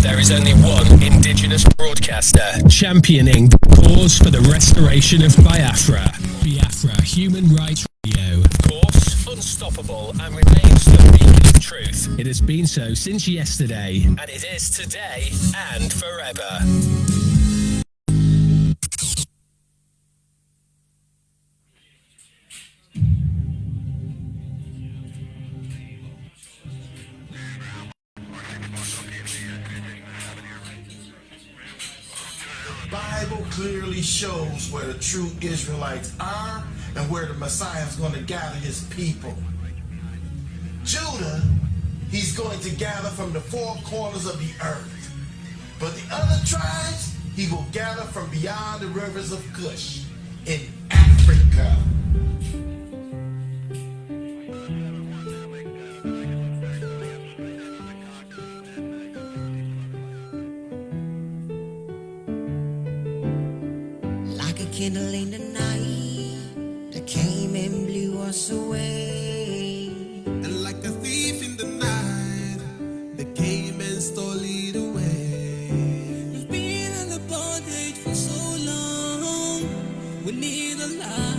There is only one indigenous broadcaster championing the cause for the restoration of Biafra. Biafra Human Rights Radio. Of course, unstoppable and remains the beacon of truth. It has been so since yesterday, and it is today and forever. Bible clearly shows where the true Israelites are and where the Messiah is going to gather his people. Judah, he's going to gather from the four corners of the earth. But the other tribes, he will gather from beyond the rivers of Cush in Africa. Candle in the night that came and blew us away, and like a thief in the night that came and stole it away. We've been in the bondage for so long, we need a light.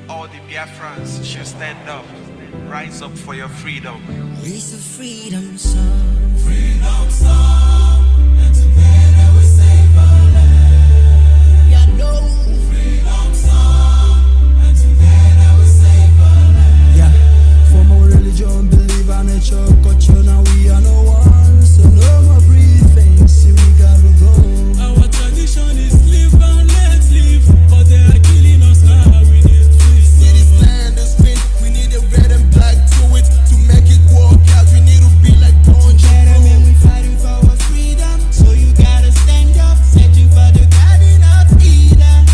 All the Biafrans should stand up, rise up for your freedom. It's a freedom song, Freedom song, and together we save our land. Freedom song, and together we save our land. Yeah, from our religion, believe our nature, culture, now we are no one. So no more breathing, see we gotta go. Our tradition is live and let's live, but they are killing us now, we need to see this land is spin, we need a red and black to it, to make it work out, we need to be like Punch. We fighting for our freedom, so you gotta stand up, searching for the guardian of Eden.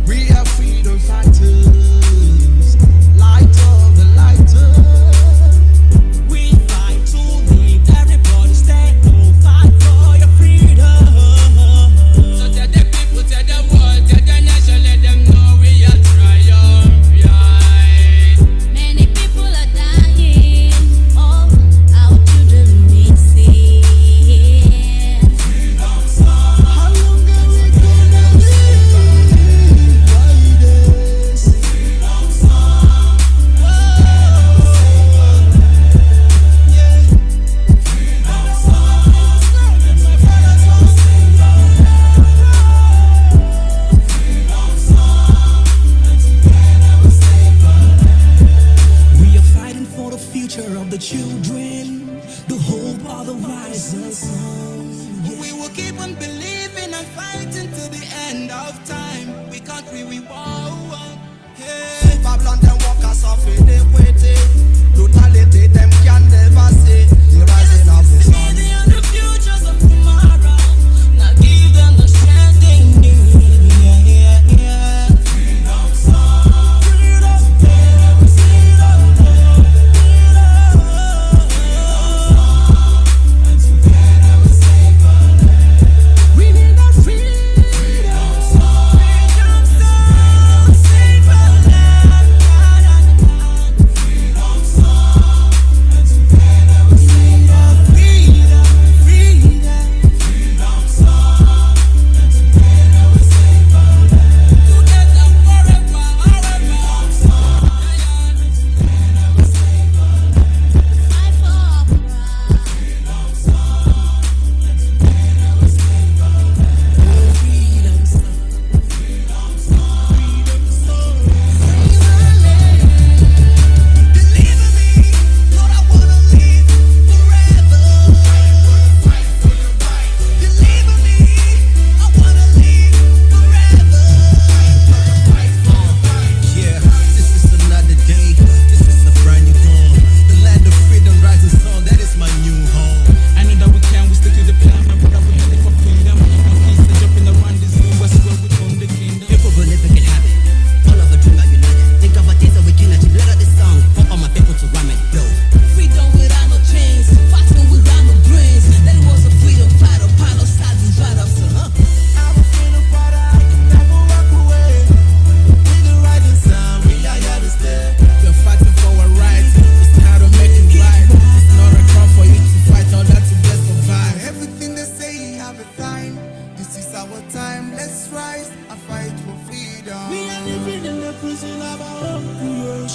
We are freedom fighters, light of the lighters. We fight to live, everybody stand up, fight for your freedom. So tell the people, tell the world, tell the nation, let them know we are triumphant. Many people are dying, all our children need see. Freedom song, How long are we gonna live like this? freedom song, freedom song, and together we save our land. Freedom song, and together we save our land. We are fighting for the future of the children, the hope of the rising sun. Yeah. We will keep on believing and fighting to the end of time. We country, we war. Hey. Babylon them walk us off in the waiting. Brutality them can never see. The rising of the sun. And the futures of tomorrow. Now give them the strength they need. Yeah. Freedom song, Freedom. together we save our land. And together we save our land. We need a freedom. Freedom song, Freedom song.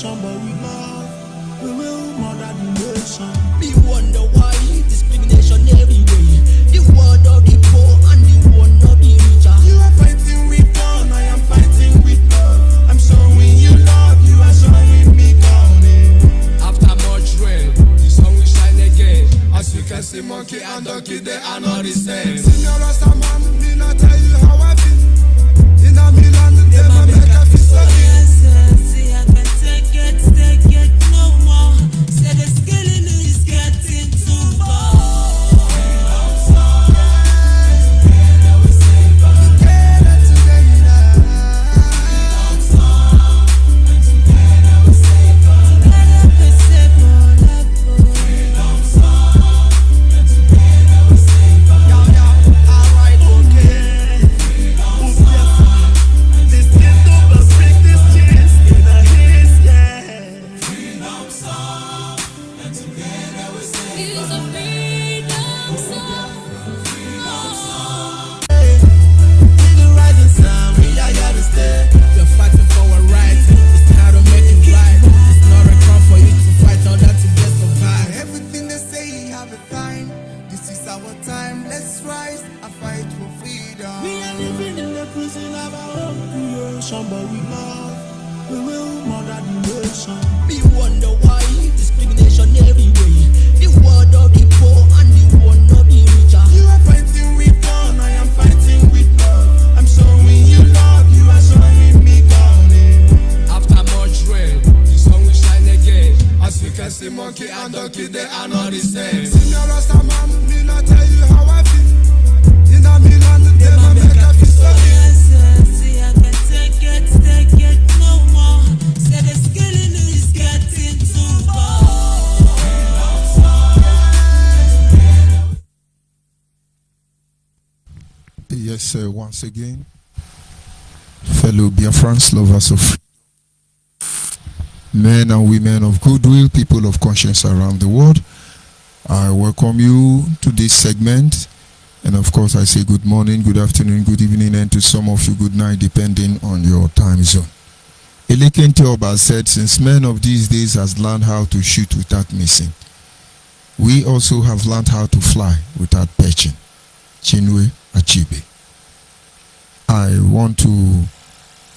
generation, but we love. We will murder the nation. Me wonder why discrimination everywhere. The word of the poor and the one of the richer. You are fighting with gun, I am fighting with love. I'm showing you love, you are showing me down. After much rain, the sun will shine again. As you can see, monkey and donkey, they are not the same. Senior Rasta man, me not tell you how I feel. In a Milan, them a make a fist of it. See, I can take it no more. Say the skilling is getting too far. It's a freedom song. You're fighting for a right. It's time to make it right. It's not a crime for you to fight all that to get survive. Everything they say have a time. This is our time. Let's rise and fight for freedom. We are living in the prison of our own creation, but we love. We will murder the nation. Me wonder why discrimination everywhere. The word of the poor and the one of the richer. You are fighting with gun, I am fighting with love. I'm showing you love, you are showing me down. After much rain, the sun will shine again. As you can see, monkey and donkey, they are not the same. Senior Rasta man, me not tell you how I feel. In a Milan, them a make a fist of it. See, I can take it no more. Say the skilling is getting too far. Yes, sir, once again, fellow BIAFRANS, lovers of freedom, men and women of goodwill, people of conscience around the world, I welcome you to this segment. And of course, I say good morning, good afternoon, good evening, and to some of you, good night, depending on your time zone. Elekente Oba said, since men of these days has learned how to shoot without missing, we also have learned how to fly without perching. Chinwe Achebe. I want to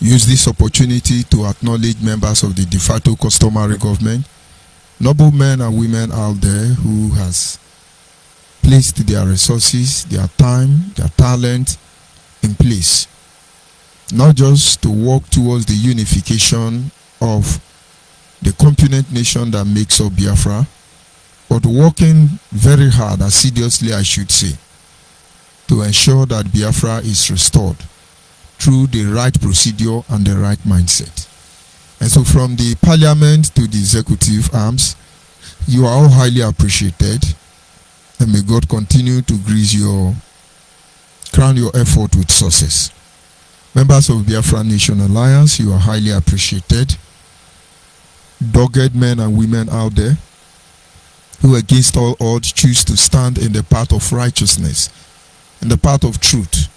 use this opportunity to acknowledge members of the de facto customary government, noble men and women out there who has placed their resources, their time, their talent in place, not just to work towards the unification of the component nation that makes up Biafra, but working very hard, assiduously I should say, to ensure that Biafra is restored through the right procedure and the right mindset. And so from the parliament to the executive arms, you are all highly appreciated, and may God continue to crown your effort with success. Members of Biafra Nation Alliance, you are highly appreciated. Dogged men and women out there who against all odds choose to stand in the path of righteousness, in the path of truth,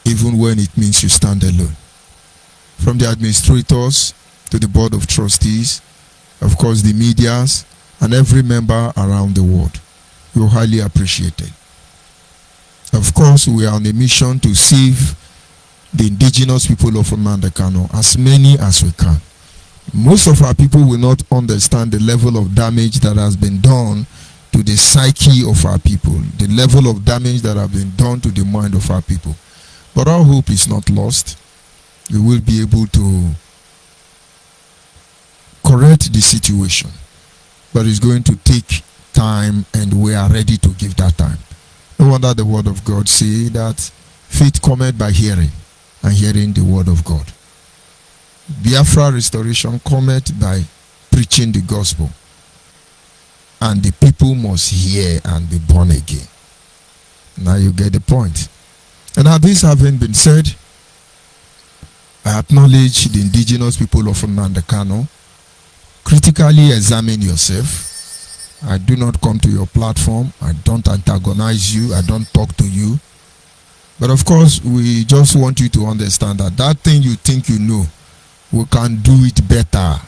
even when it means you stand alone. From the administrators to the board of trustees, of course the medias, and every member around the world, you're highly appreciated. Of course, we are on a mission to save the indigenous people of Kano, as many as we can. Most of our people will not understand the level of damage that has been done to the psyche of our people, the level of damage that have been done to the mind of our people. But our hope is not lost. We will be able to correct the situation. But it's going to take time, and we are ready to give that time. No wonder the word of God say that faith cometh by hearing, and hearing the word of God. Biafra restoration cometh by preaching the gospel, and the people must hear and be born again. Now you get the point. And now this having been said, I acknowledge the indigenous people of Kano. Critically examine yourself. I do not come to your platform. I don't antagonize you. I don't talk to you. But of course, we just want you to understand that that thing you think you know, we can do it better.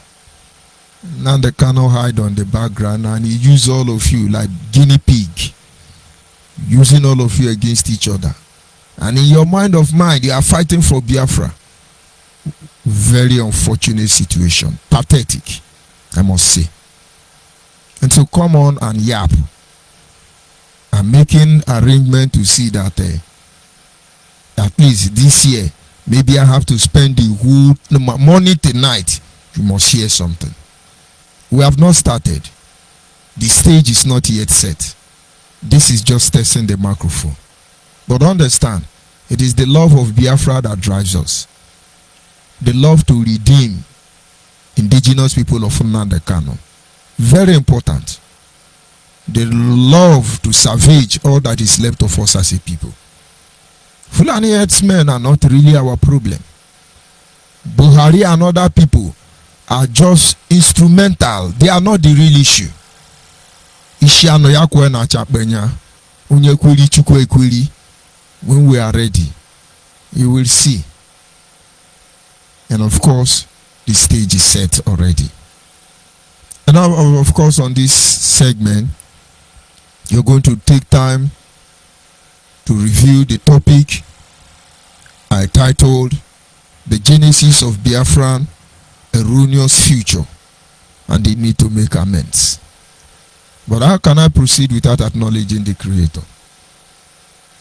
Now they cannot hide on the background, and he use all of you like guinea pig, using all of you against each other. And in your mind, you are fighting for Biafra. Very unfortunate situation, pathetic, I must say. And so come on and yap. I'm making arrangement to see that at least this year, maybe I have to spend the whole money tonight. You must hear something. We have not started. The stage is not yet set. This is just testing the microphone. But understand, it is the love of Biafra that drives us. The love to redeem indigenous people of Nnamdi Kanu. Very important. The love to salvage all that is left of us as a people. Fulani herdsmen are not really our problem. Buhari and other people are just instrumental. They are not the real issue. When we are ready, you will see. And of course, the stage is set already. And now, of course, on this segment, you're going to take time to review the topic I titled The Genesis of Biafran Erroneous Future and the Need to Make Amends. But how can I proceed without acknowledging the Creator?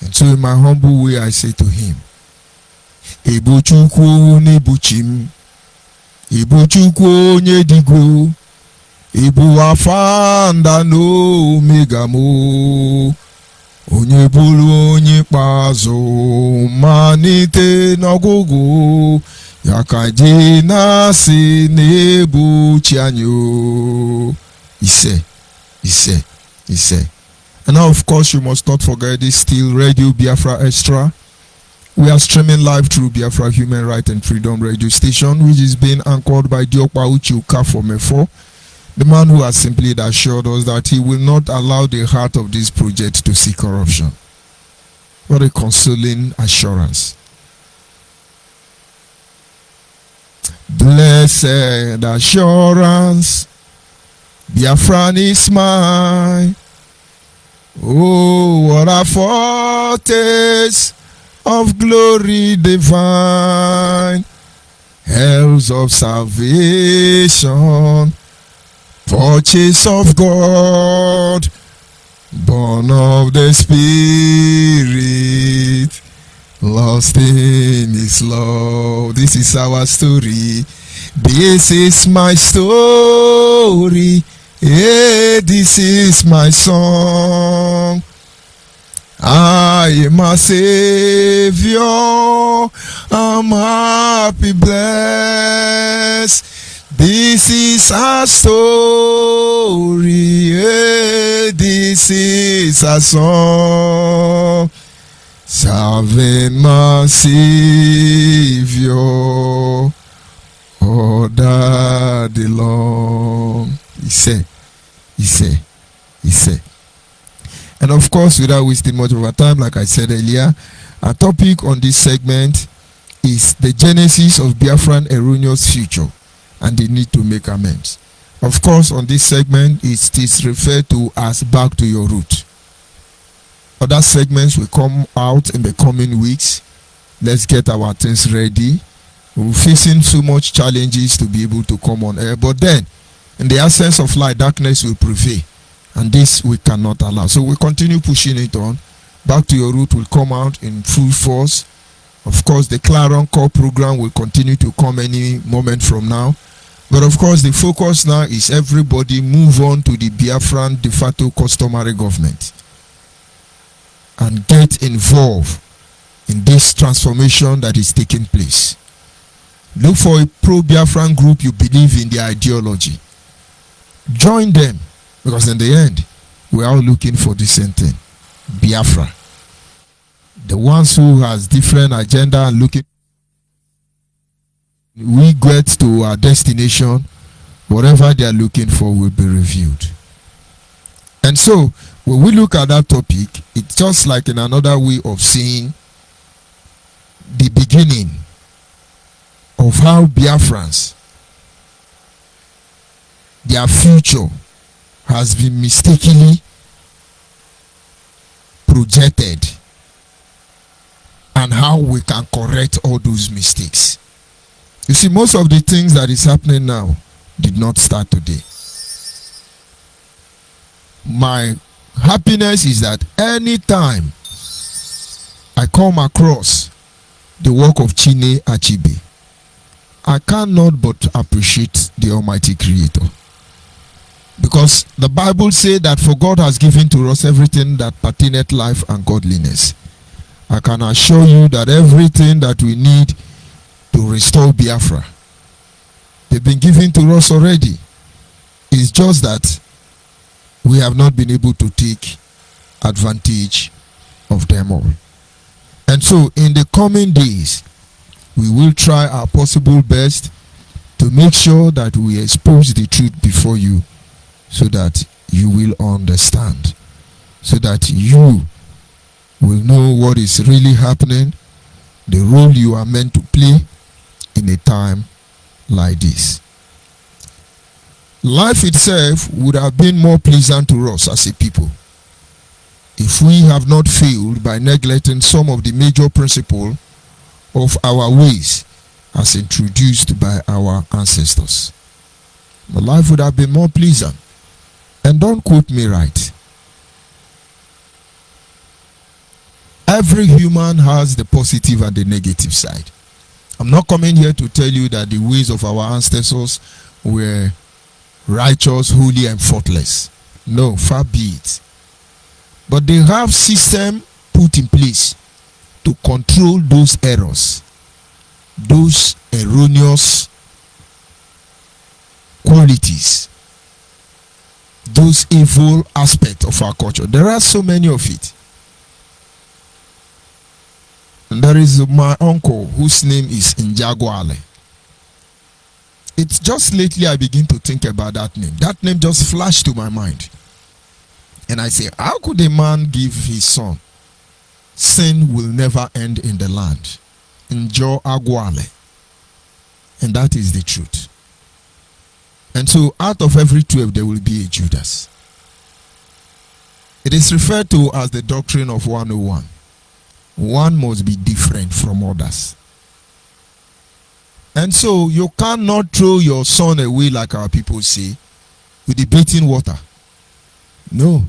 And so in my humble way, I say to him, Ebo Chukwu Nebuchim, Ebo Chukwu Nyedigo, Ebo Afanda no Megamo, Onye bulu onye pazo, manite nogogo, Yakaje nasi nebu chianyo. He said. And now, of course, you must not forget this still Radio Biafra Extra. We are streaming live through Biafra Human Right and Freedom Radio Station, which is being anchored by Diokpa Uchiuka from Efo, the man who has simply assured us that he will not allow the heart of this project to see corruption. What a consoling assurance. Blessed assurance, Biafran is mine. Oh, what a foretaste of glory divine, hells of salvation, purchase of God, born of the Spirit, lost in His love. This is our story. This is my story. Yeah, this is my song. I am a Savior. I'm happy, blessed. This is our story. Yeah, this is a song. Serving my Savior all day long. He said. And of course, without wasting much of our time, like I said earlier, our topic on this segment is the genesis of Biafran erroneous future and the need to make amends. Of course, on this segment, it is referred to as back to your root. Other segments will come out in the coming weeks. Let's get our things ready. We're facing so much challenges to be able to come on air, but then in the absence of light, darkness will prevail, and this we cannot allow. So we continue pushing it on. Back to your root will come out in full force. Of course, the Claron Core program will continue to come any moment from now. But of course, the focus now is everybody move on to the Biafran de facto customary government and get involved in this transformation that is taking place. Look for a pro-Biafran group you believe in their ideology. Join them, because in the end, we are all looking for the same thing. Biafra. The ones who has different agenda and looking, we get to our destination, whatever they are looking for will be reviewed. And so, when we look at that topic, it's just like in another way of seeing the beginning of how Biafrans their future has been mistakenly projected, and how we can correct all those mistakes. You see, most of the things that is happening now did not start today. My happiness is that anytime I come across the work of Chine Achebe, I cannot but appreciate the Almighty Creator. Because the Bible says that for God has given to us everything that pertaineth life and godliness. I can assure you that everything that we need to restore Biafra, they've been given to us already. It's just that we have not been able to take advantage of them all. And so in the coming days, we will try our possible best to make sure that we expose the truth before you, so that you will understand, so that you will know what is really happening, the role you are meant to play in a time like this. Life itself would have been more pleasant to us as a people if we have not failed by neglecting some of the major principles of our ways as introduced by our ancestors. The life would have been more pleasant. And don't quote me right. Every human has the positive and the negative side. I'm not coming here to tell you that the ways of our ancestors were righteous, holy, and faultless. No, far be it. But they have system put in place to control those errors, those erroneous qualities, those evil aspects of our culture. There are so many of it. And there is my uncle whose name is Njagwale. It's just lately I begin to think about that name. That name just flashed to my mind. And I say, how could a man give his son? Sin will never end in the land. Njo Agwale. And that is the truth. And so out of every 12 there will be a Judas. It is referred to as the doctrine of 101. One must be different from others. And so you cannot throw your son away, like our people say, with the bathing water. No.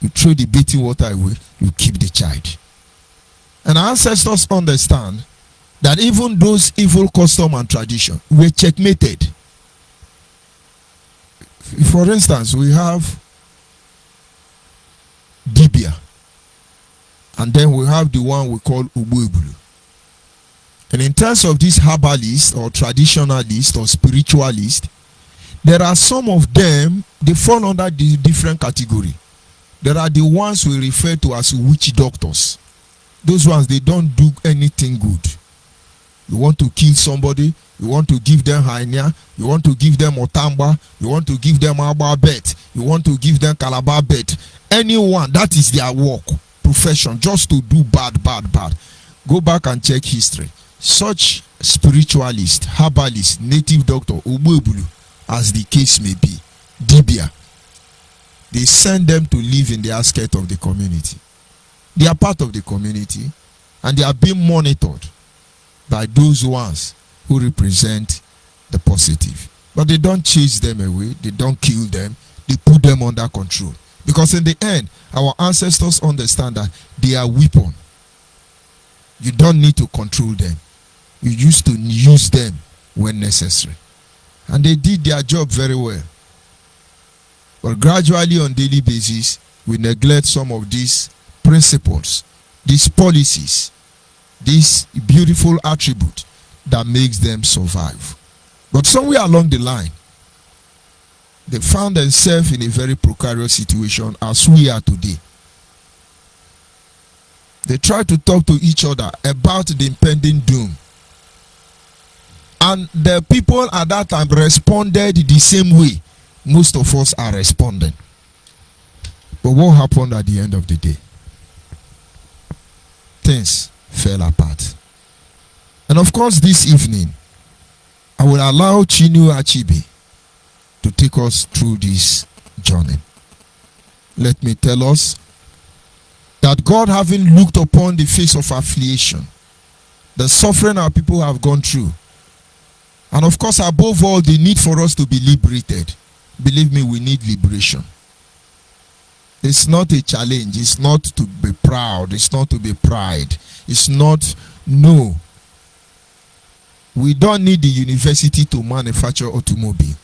You throw the bathing water away, you keep the child. And our ancestors understand that even those evil customs and traditions were checkmated. For instance, we have Dibia, and then we have the one we call Ubuebulu. And in terms of this herbalist or traditionalist or spiritualist, there are some of them, they fall under the different category. There are the ones we refer to as witch doctors. Those ones, they don't do anything good. You want to kill somebody, you want to give them hernia, you want to give them otamba, you want to give them aba bet, you want to give them calabar bet. Anyone, that is their work, profession, just to do bad. Go back and check history. Such spiritualist, herbalist, native doctor, Ubuebulu, as the case may be, Dibia, they send them to live in the outskirts of the community. They are part of the community, and they are being monitored by those ones who represent the positive. But they don't chase them away, they don't kill them, they put them under control. Because in the end, our ancestors understand that they are weapons. You don't need to control them. You used to use them when necessary. And they did their job very well. But gradually on daily basis, we neglect some of these principles, these policies, this beautiful attribute that makes them survive. But somewhere along the line, they found themselves in a very precarious situation as we are today. They tried to talk to each other about the impending doom. And the people at that time responded the same way most of us are responding. But what happened at the end of the day? Things fell apart. And of course, this evening, I will allow Chine Achebe to take us through this journey. Let me tell us that God, having looked upon the face of affliction, the suffering our people have gone through, and of course above all the need for us to be liberated. Believe me, we need liberation. It's not a challenge. It's not to be proud. It's not to be pride. It's not, no. We don't need the university to manufacture automobile.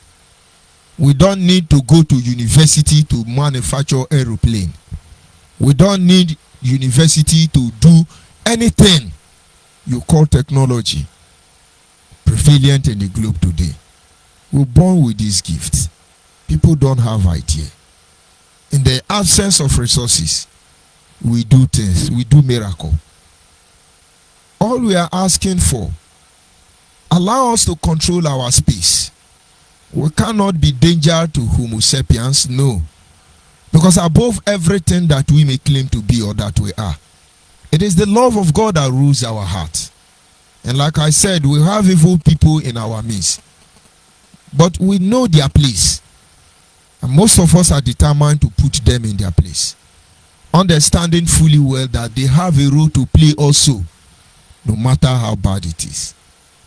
We don't need to go to university to manufacture aeroplane. We don't need university to do anything you call technology prevalent in the globe today. We're born with these gifts. People don't have idea. In the absence of resources, we do things, we do miracle. All we are asking for, allow us to control our space. We cannot be danger to Homo sapiens, no. Because above everything that we may claim to be or that we are, it is the love of God that rules our heart. And like I said, we have evil people in our midst, but we know their place. And most of us are determined to put them in their place, understanding fully well that they have a role to play also, no matter how bad it is.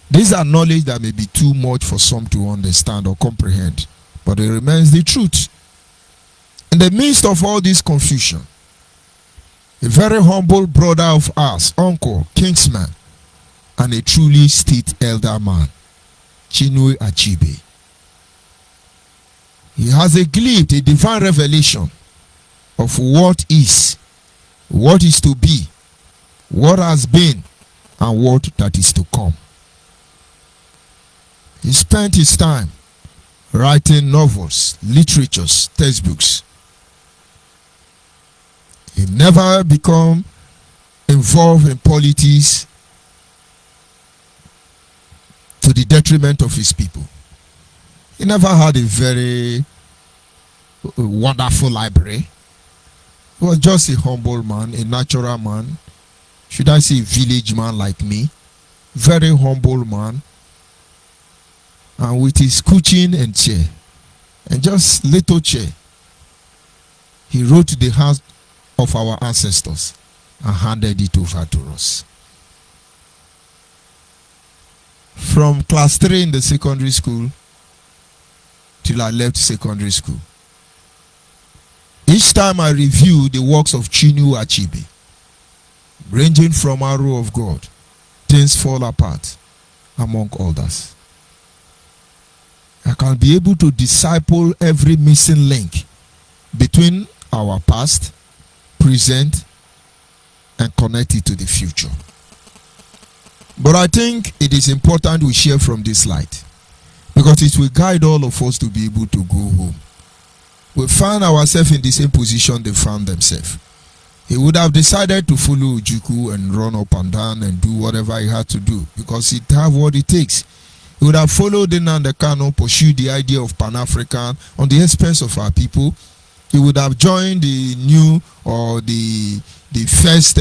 These are knowledge that may be too much for some to understand or comprehend, but it remains the truth. In the midst of all this confusion, a very humble brother of ours, uncle, kinsman, and a truly state elder man, Chinua Achebe. He has a glimpse, a divine revelation of what is to be, what has been, and what that is to come. He spent his time writing novels, literatures, textbooks. He never became involved in politics to the detriment of his people. He never had a very wonderful library. He was just a humble man, a natural man. Should I say a village man like me? Very humble man. And with his cushion and chair, and just little chair, he wrote the hands of our ancestors and handed it over to us. From class 3 in the secondary school till I left secondary school, each time I review the works of Chinua Achebe, ranging from Arrow of God, Things Fall Apart, among others, I can be able to disciple every missing link between our past, present, and connect it to the future. But I think it is important we share from this light, because it will guide all of us to be able to go home. We find ourselves in the same position they found themselves. He would have decided to follow Ojukwu and run up and down and do whatever he had to do, because he have what it takes. He would have followed Nnamdi Kanu, pursued the idea of Pan-African on the expense of our people. He would have joined the new or the first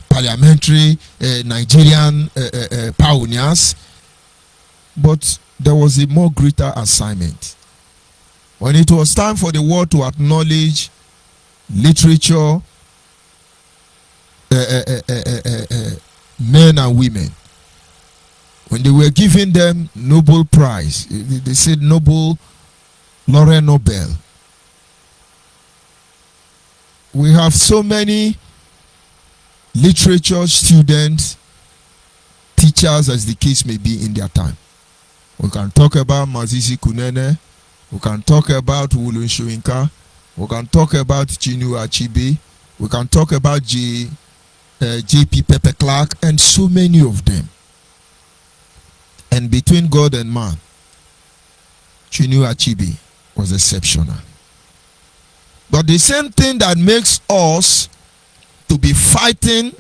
parliamentary Nigerian pioneers. But there was a more greater assignment. When it was time for the world to acknowledge literature, men and women, when they were giving them Nobel Prize, they said Nobel, Laureate Nobel. We have so many literature students, teachers, as the case may be, in their time. We can talk about Masisi Kunene, we can talk about Wulu Soyinka, we can talk about Chinua Achebe, we can talk about J.P. Pepper Clark, and so many of them. And between God and man, Chinua Achebe was exceptional. But the same thing that makes us to be fighting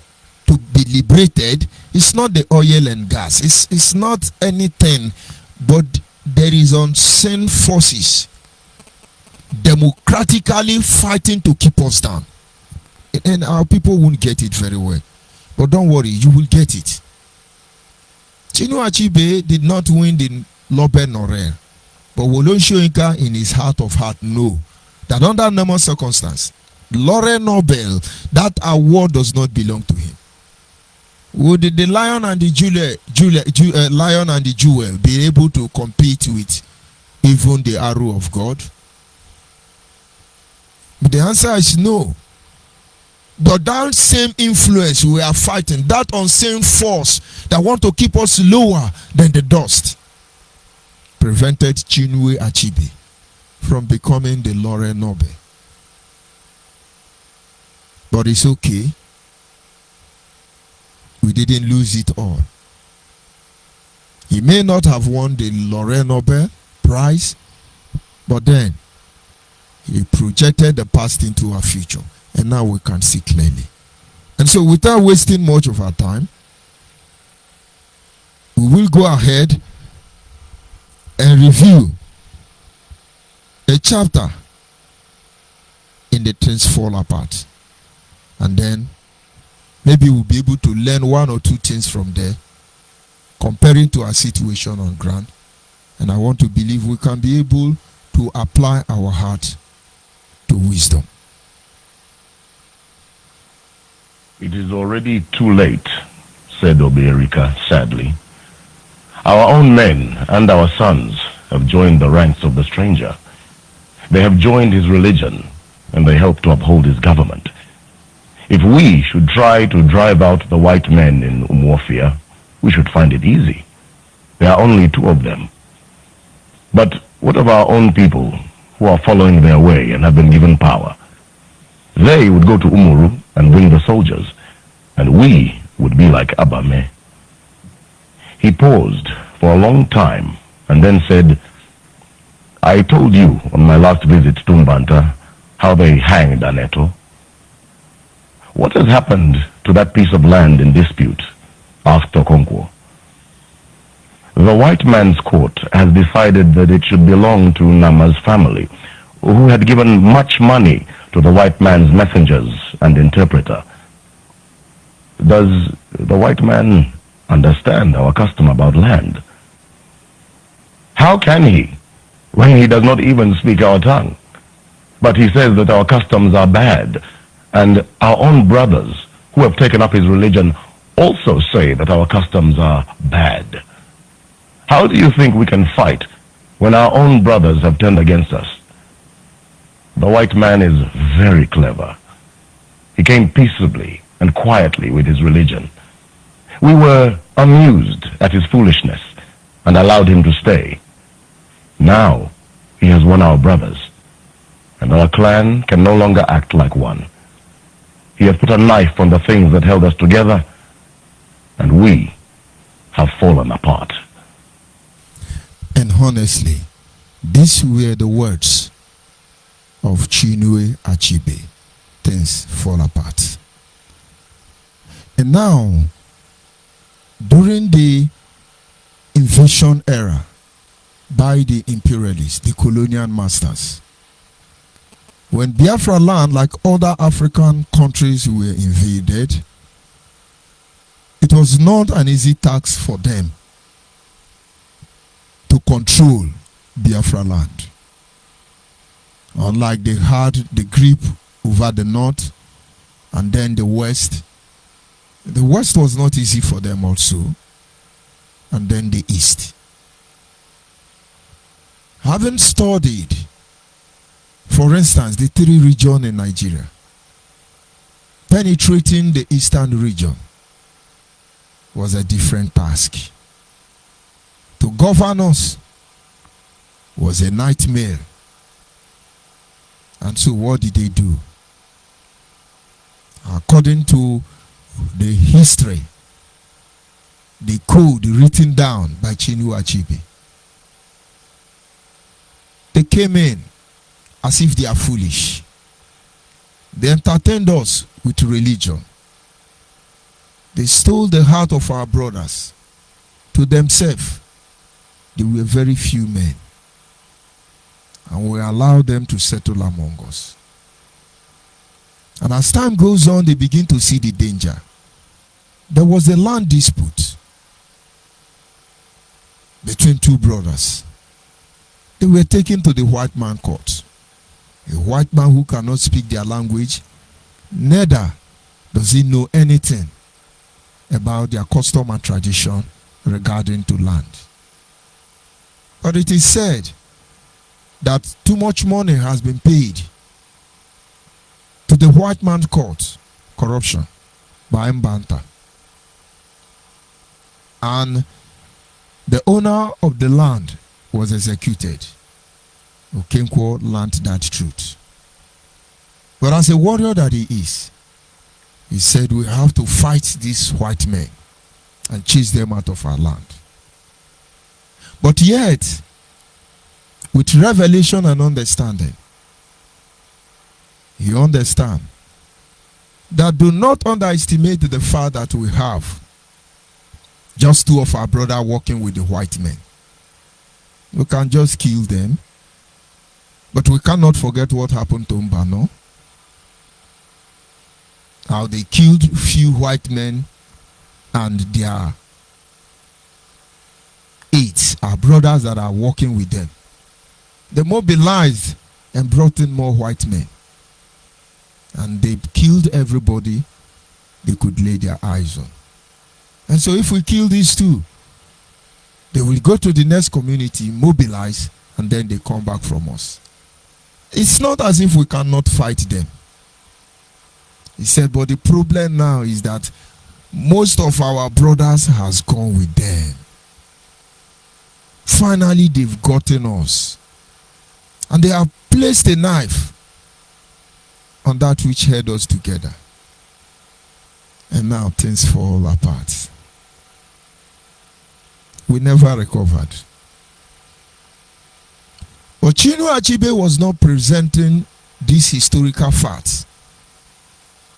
to be liberated is not the oil and gas. It's not anything, but there is unseen forces democratically fighting to keep us down. And our people won't get it very well. But don't worry, you will get it. Chinua Achebe did not win the Nobel Laureate. But Wolonshoinka in his heart of heart know that under normal circumstance, Lauren Nobel, that award does not belong to him. Would the lion and the lion and the jewel be able to compete with even the arrow of God? But the answer is no. But that same influence we are fighting, that unseen force that want to keep us lower than the dust, prevented Chinua Achebe from becoming the Lauren Nobel. But it's okay. We didn't lose it all. He may not have won the Lauren Nobel Prize, but then he projected the past into our future. And now we can see clearly. And so without wasting much of our time, we will go ahead and review a chapter in the Things Fall Apart. And then maybe we'll be able to learn one or two things from there, comparing to our situation on ground. And I want to believe we can be able to apply our heart to wisdom. It is already too late, said Oberika sadly. Our own men and our sons have joined the ranks of the stranger. They have joined his religion, and they help to uphold his government. If we should try to drive out the white men in Umuofia, we should find it easy. There are only 2 of them. But what of our own people who are following their way and have been given power? They would go to Umuru and bring the soldiers, and we would be like Abame. He paused for a long time and then said, I told you on my last visit to Mbanta how they hanged Aneto. What has happened to that piece of land in dispute? Asked Okonkwo. The white man's court has decided that it should belong to Nama's family, who had given much money to the white man's messengers and interpreter. Does the white man understand our custom about land? How can he, when he does not even speak our tongue? But he says that our customs are bad, and our own brothers who have taken up his religion also say that our customs are bad. How do you think we can fight when our own brothers have turned against us? The white man is very clever. He came peaceably and quietly with his religion. We were amused at his foolishness and allowed him to stay. Now he has won our brothers, and our clan can no longer act like one. He has put a knife on the things that held us together, and we have fallen apart. And honestly, these were the words of Chinua Achebe. Things fall apart. And now, during the invasion era by the imperialists, the colonial masters, when Biafra land, like other African countries, were invaded, it was not an easy task for them to control Biafra land. Unlike they had the grip over the north and then the west was not easy for them also, and then the east. Having studied, for instance, the 3 regions in Nigeria, penetrating the eastern region was a different task. To govern us was a nightmare. And so what did they do? According to the history, the code written down by Chinua Achebe, they came in as if they are foolish. They entertained us with religion. They stole the heart of our brothers to themselves. They were very few men, and we allowed them to settle among us. And as time goes on, they begin to see the danger. There was a land dispute between 2 brothers. They were taken to the white man court. A white man who cannot speak their language, neither does he know anything about their custom and tradition regarding to land. But it is said that too much money has been paid to the white man court, corruption, by Mbanta. And the owner of the land was executed. Okenkwo learned that truth. But as a warrior that he is, he said we have to fight these white men and chase them out of our land. But yet, with revelation and understanding, you understand that do not underestimate the fact that we have just two of our brothers working with the white men. We can just kill them, but we cannot forget what happened to Mbano. How they killed few white men and their aides, our brothers that are working with them. They mobilized and brought in more white men. And they killed everybody they could lay their eyes on. And so if we kill these two, they will go to the next community, mobilize, and then they come back from us. It's not as if we cannot fight them. He said, but the problem now is that most of our brothers has gone with them. Finally, they've gotten us. And they have placed a knife on that which held us together. And now things fall apart. We never recovered. But Chinua Achebe was not presenting these historical facts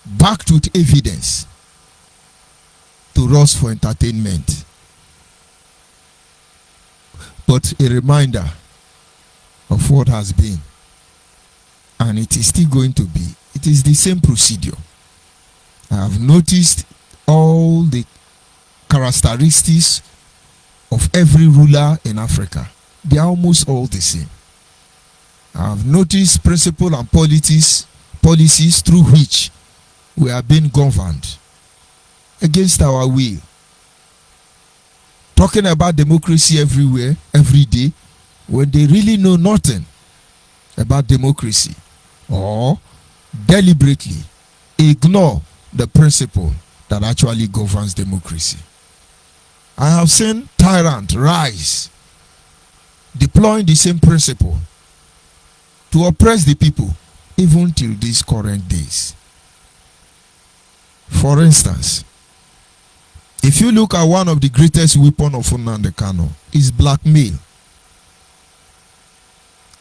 backed with evidence to us for entertainment, but a reminder of what has been, and it is still going to be. It is the same procedure. I have noticed all the characteristics of every ruler in Africa. They are almost all the same. I have noticed principles and policies through which we are being governed against our will. Talking about democracy everywhere, every day, when they really know nothing about democracy, or deliberately ignore the principle that actually governs democracy. I have seen tyrants rise, deploying the same principle to oppress the people, even till these current days. For instance, if you look at one of the greatest weapons of Nnamdi Kanu, is blackmail.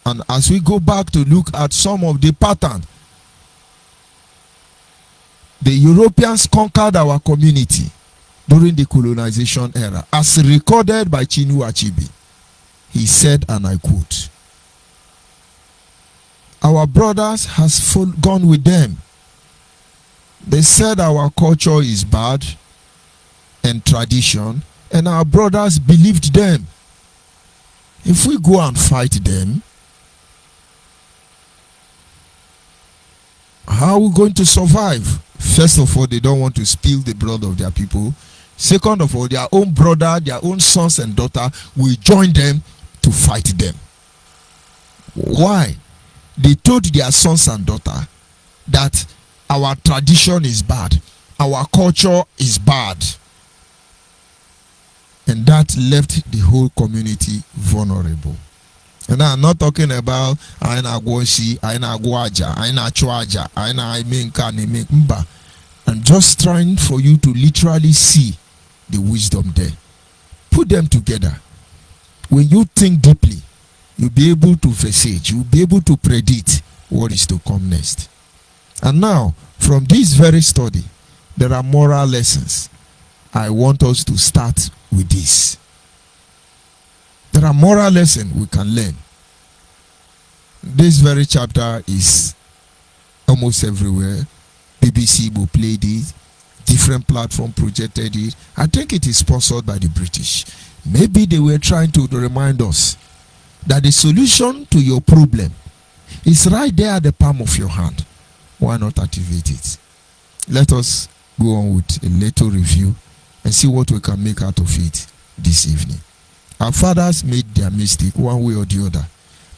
And as we go back to look at some of the pattern, the Europeans conquered our community during the colonization era, as recorded by Chinua Achebe. He said, and I quote, "Our brothers has gone with them. They said our culture is bad and tradition, and our brothers believed them. If we go and fight them, how are we going to survive? First of all, they don't want to spill the blood of their people. Second of all, their own brother, their own sons and daughter will join them to fight them. Why? They told their sons and daughter that our tradition is bad, our culture is bad, and that left the whole community vulnerable. And I'm not talking about aina gwoshi, aina gwaja, aina chwaja, aina imenka nemekmba. I'm just trying for you to literally see the wisdom there. Put them together. When you think deeply, you'll be able to presage, you'll be able to predict what is to come next. And now, from this very study, there are moral lessons. I want us to start with this. There are moral lessons we can learn. This very chapter is almost everywhere. BBC will play it. Different platform projected it. I think it is sponsored by the British. Maybe they were trying to remind us that the solution to your problem is right there at the palm of your hand. Why not activate it? Let us go on with a little review and see what we can make out of it this evening. Our fathers made their mistake one way or the other,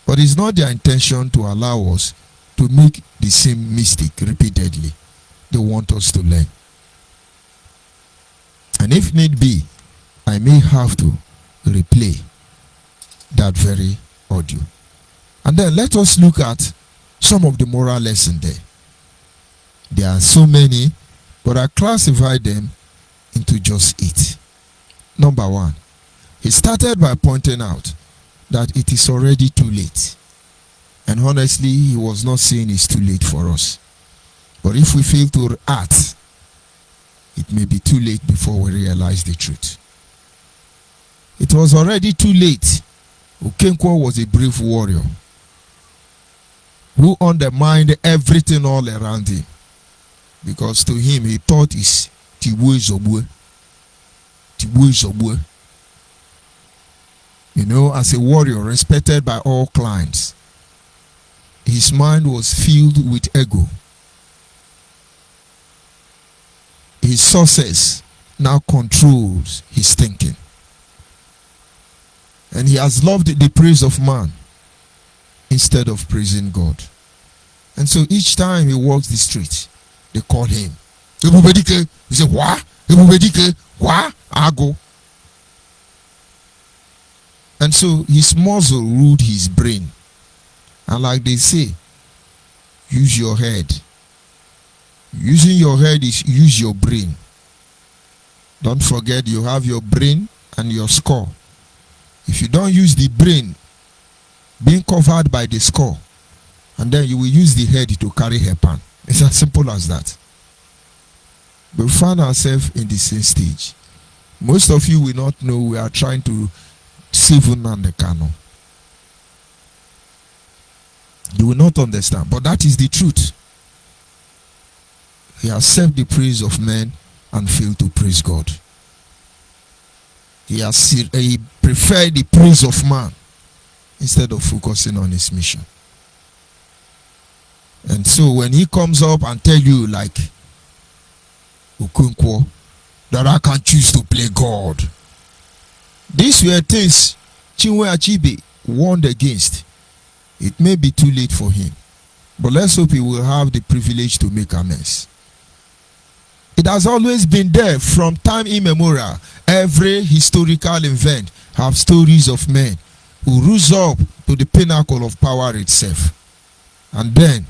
but it's not their intention to allow us to make the same mistake repeatedly. They want us to learn. And if need be, I may have to replay that very audio. And then let us look at some of the moral lessons there. There are so many, but I classify them into just 8. Number 1, he started by pointing out that it is already too late. And honestly, he was not saying it's too late for us. But if we fail to act, it may be too late before we realize the truth. It was already too late. Okonkwo was a brave warrior who undermined everything all around him, because to him he thought is Tigwe Zobwe. You know, as a warrior respected by all clients, his mind was filled with ego. His success now controls his thinking. And he has loved the praise of man instead of praising God. And so each time he walks the street, they call him. He said, "Wah? Wah? Ago." And so his muzzle ruled his brain. And like they say, use your head. Using your head is use your brain. Don't forget you have your brain and your skull. If you don't use the brain, being covered by the skull, and then you will use the head to carry hairpin. It's as simple as that. We find ourselves in the same stage. Most of you will not know we are trying to save Nnamdi Kanu. You will not understand, but that is the truth. He has served the praise of men and failed to praise God. He preferred the praise of man instead of focusing on his mission. And so when he comes up and tell you like Okonkwo that I can choose to play God, these were things Chinwe Achebe warned against. It may be too late for him, but let's hope he will have the privilege to make amends. It has always been there from time immemorial. Every historical event have stories of men who rose up to the pinnacle of power itself, and then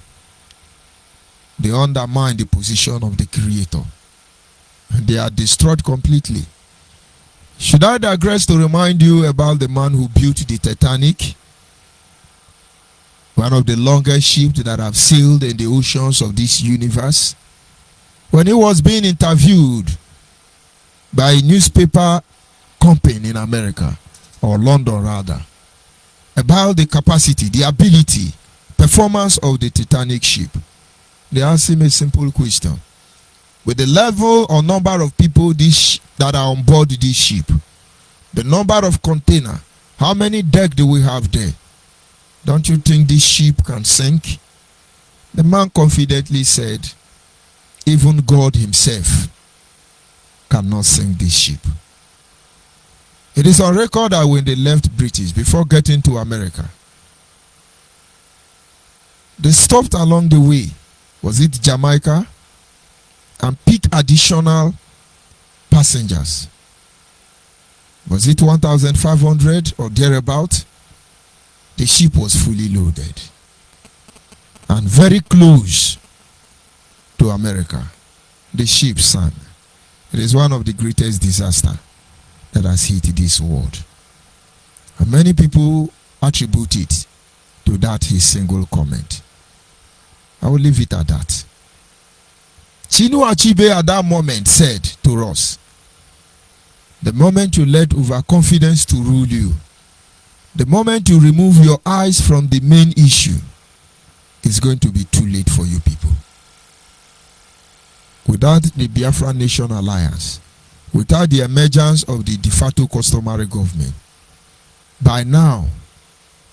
they undermine the position of the Creator. They are destroyed completely. Should I digress to remind you about the man who built the Titanic? One of the longest ships that have sailed in the oceans of this universe. When he was being interviewed by a newspaper company in America, or London rather, about the capacity, the ability, performance of the Titanic ship, they asked him a simple question. With the level or number of people that are on board this ship, the number of container, how many decks do we have there? Don't you think this ship can sink? The man confidently said, even God himself cannot sink this ship. It is on record that when they left British, before getting to America, they stopped along the way. Was it Jamaica? And picked additional passengers. Was it 1,500 or thereabout? The ship was fully loaded and very close to America. The ship sank. It is one of the greatest disasters that has hit this world. And many people attribute it to that his single comment. I will leave it at that. Chinwe Achebe at that moment said to us, the moment you let overconfidence to rule you, the moment you remove your eyes from the main issue, it's going to be too late for you people. Without the Biafra Nation Alliance, without the emergence of the de facto customary government, by now,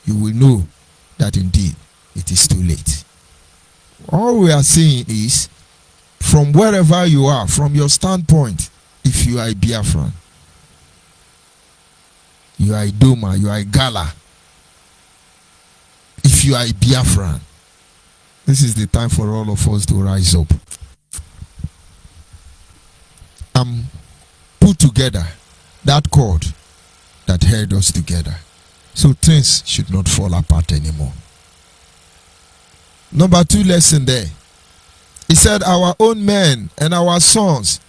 you will know that indeed it is too late. All we are saying is, from wherever you are, from your standpoint, if you are a Biafran, you are a Doma, you are a Gala, if you are a Biafran, this is the time for all of us to rise up and put together that cord that held us together, so things should not fall apart anymore. Number 2 lesson there. He said, our own men and our sons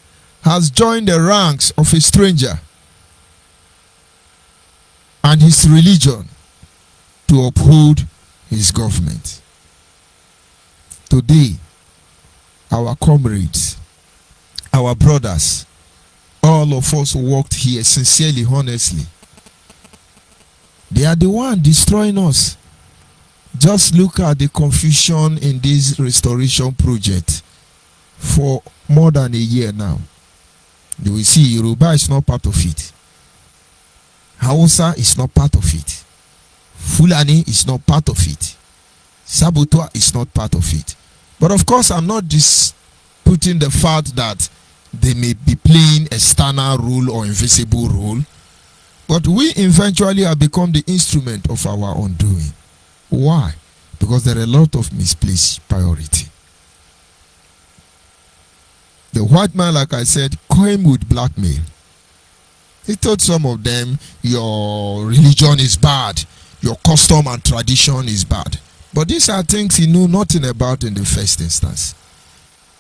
has joined the ranks of a stranger and his religion to uphold his government. Today, our comrades, our brothers, all of us who worked here sincerely, honestly, they are the one destroying us. Just look at the confusion in this restoration project for more than a year now. You will see Yoruba is not part of it. Hausa is not part of it. Fulani is not part of it. Sabotua is not part of it. But of course, I'm not disputing the fact that they may be playing external role or invisible role. But we eventually have become the instrument of our undoing. Why? Because there are a lot of misplaced priority. The white man, like I said, came with blackmail. He told some of them, your religion is bad, your custom and tradition is bad. But these are things he knew nothing about in the first instance.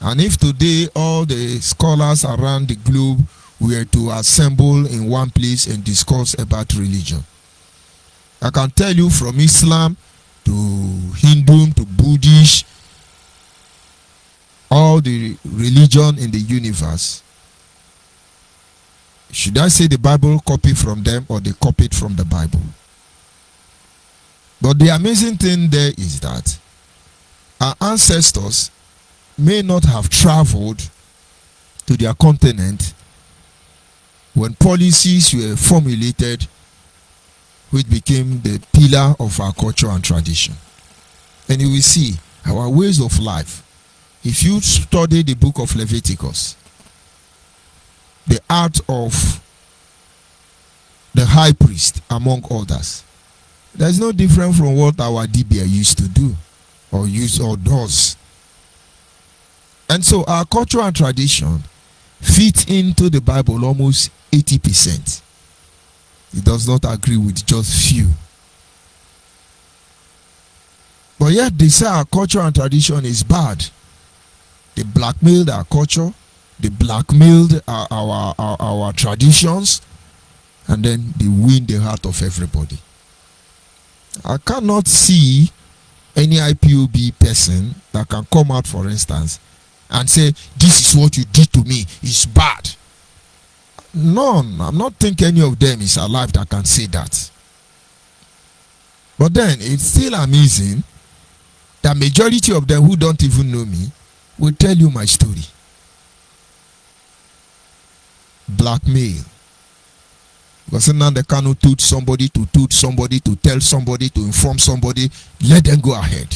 And if today all the scholars around the globe were to assemble in one place and discuss about religion, I can tell you, from Islam to Hindu to Buddhist, all the religion in the universe, should I say the Bible copied from them or they copied from the Bible? But the amazing thing there is that our ancestors may not have traveled to their continent when policies were formulated which became the pillar of our culture and tradition. And you will see our ways of life. If you study the book of Leviticus, the art of the high priest, among others, there's no different from what our Dibia used to do or does. And so our culture and tradition fit into the Bible almost 80%. It does not agree with just few. But yet they say our culture and tradition is bad. They blackmailed our culture, they blackmailed our traditions, and then they win the heart of everybody. I cannot see any IPOB person that can come out, for instance, and say, this is what you did to me, it's bad. None. I'm not thinking any of them is alive that can say that. But then it's still amazing that majority of them who don't even know me will tell you my story. Blackmail. Because now they cannot toot somebody, to tell somebody, to inform somebody, let them go ahead.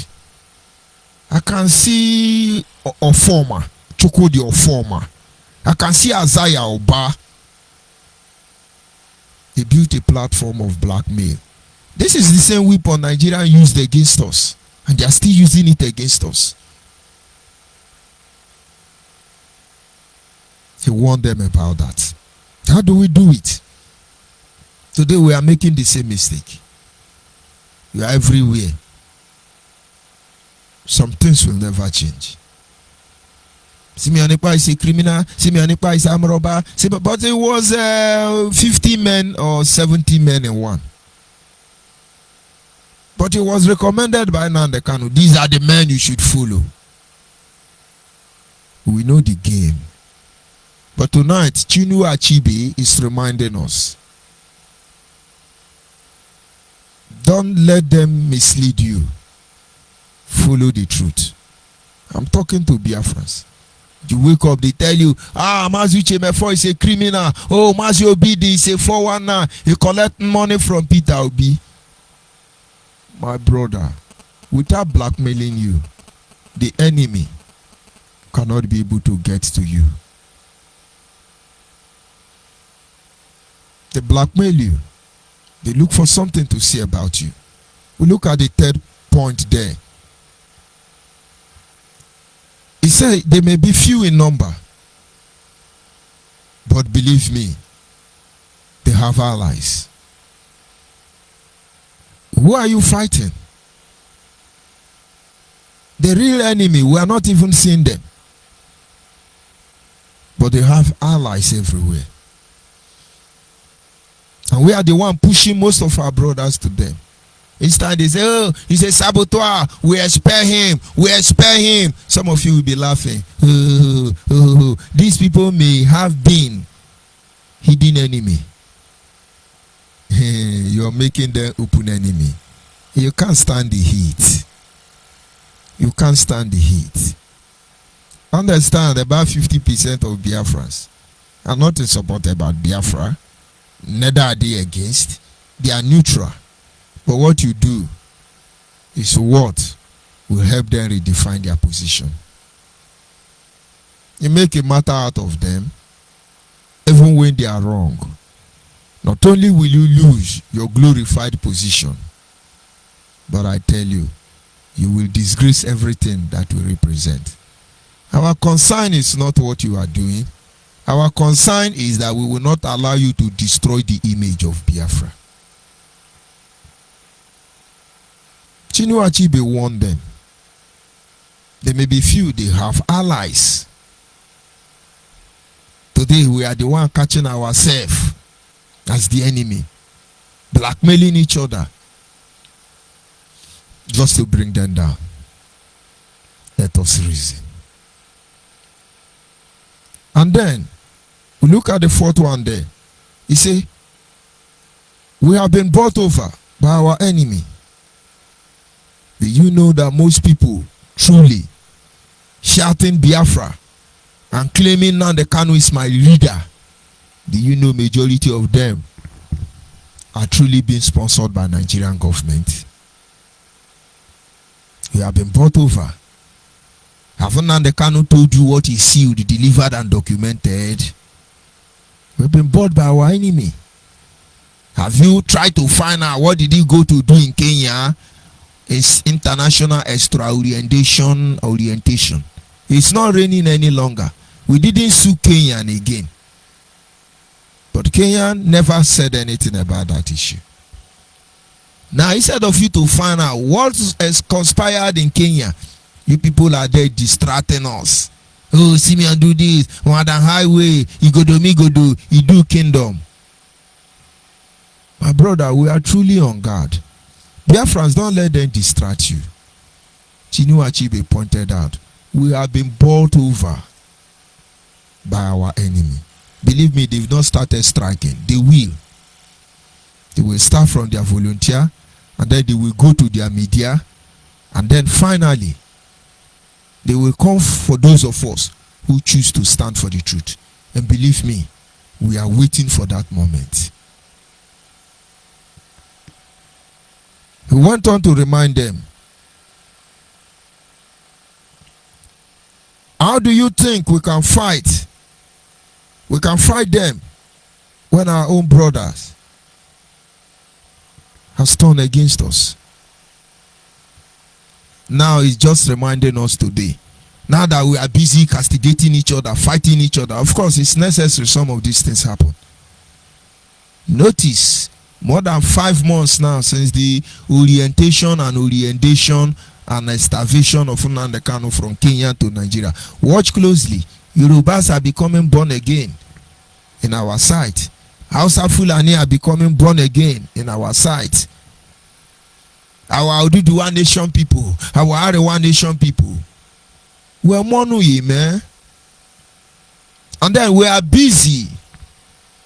I can see a former, Chukudi or former. I can see Isaiah Oba. They built a platform of blackmail. This is the same weapon Nigeria used against us, and they are still using it against us. He warned them about that. How do we do it? Today we are making the same mistake. We are everywhere. Some things will never change. Simeonipa is a criminal. Simeonipa is a armed robber. But it was 50 men or 70 men in one. But it was recommended by Nnamdi Kanu. These are the men you should follow. We know the game. But tonight, Chinua Achebe is reminding us. Don't let them mislead you. Follow the truth. I'm talking to Biafrans. You wake up, they tell you, Mazi Chemefo is a criminal. Oh, Mazi Obidi is a 419. He collect money from Peter Obi. My brother, without blackmailing you, the enemy cannot be able to get to you. They blackmail you. They look for something to say about you. We look at the third point there. He said they may be few in number, but believe me, they have allies. Who are you fighting? The real enemy, we are not even seeing them. But they have allies everywhere. And we are the one pushing most of our brothers to them. Instead they say, oh, he's a saboteur. We expel him. We expel him. Some of you will be laughing. These people may have been hidden enemy. You are making them open enemy. You can't stand the heat. You can't stand the heat. Understand, about 50% of Biafrans are not in support about Biafra. Neither are they against. They are neutral. But what you do is what will help them redefine their position. You make a matter out of them, even when they are wrong. Not only will you lose your glorified position, but I tell you, you will disgrace everything that we represent. Our concern is not what you are doing. Our concern is that we will not allow you to destroy the image of Biafra. Chinua Achebe warned them. There may be few, they have allies. Today we are the one catching ourselves as the enemy, blackmailing each other just to bring them down. Let us reason. And then we look at the fourth one there. He say, we have been bought over by our enemy. Do you know that most people truly shouting Biafra and claiming Nnamdi Kanu is my leader? Do you know majority of them are truly being sponsored by Nigerian government? We have been bought over. Haven't Nnamdi Kanu told you what he sealed, delivered, and documented? We've been bought by our enemy. Have you tried to find out what did he go to do in Kenya? It's international extra-orientation. It's not raining any longer. We didn't sue Kenyan again. But Kenyan never said anything about that issue. Now, instead of you to find out what has conspired in Kenya, you people are there distracting us. Oh, see me and do this. On the highway, you go do me, go do. You do kingdom. My brother, we are truly on guard. Biafrans, don't let them distract you. Chinua Achebe pointed out, we have been bought over by our enemy. Believe me, they've not started striking. They will. They will start from their volunteer, and then they will go to their media, and then finally, they will come for those of us who choose to stand for the truth. And believe me, we are waiting for that moment. He went on to remind them, how do you think we can fight? We can fight them when our own brothers have turned against us. Now he's just reminding us today. Now that we are busy castigating each other, fighting each other, of course it's necessary some of these things happen. Notice, more than 5 months now since the orientation and starvation of Nnamdi Kanu from Kenya to Nigeria. Watch closely. Yorubas are becoming born again in our sight. Hausa Fulani are becoming born again in our sight. Our Oduduwa nation people, our Arewa nation people, we are Monuyi, man. And then we are busy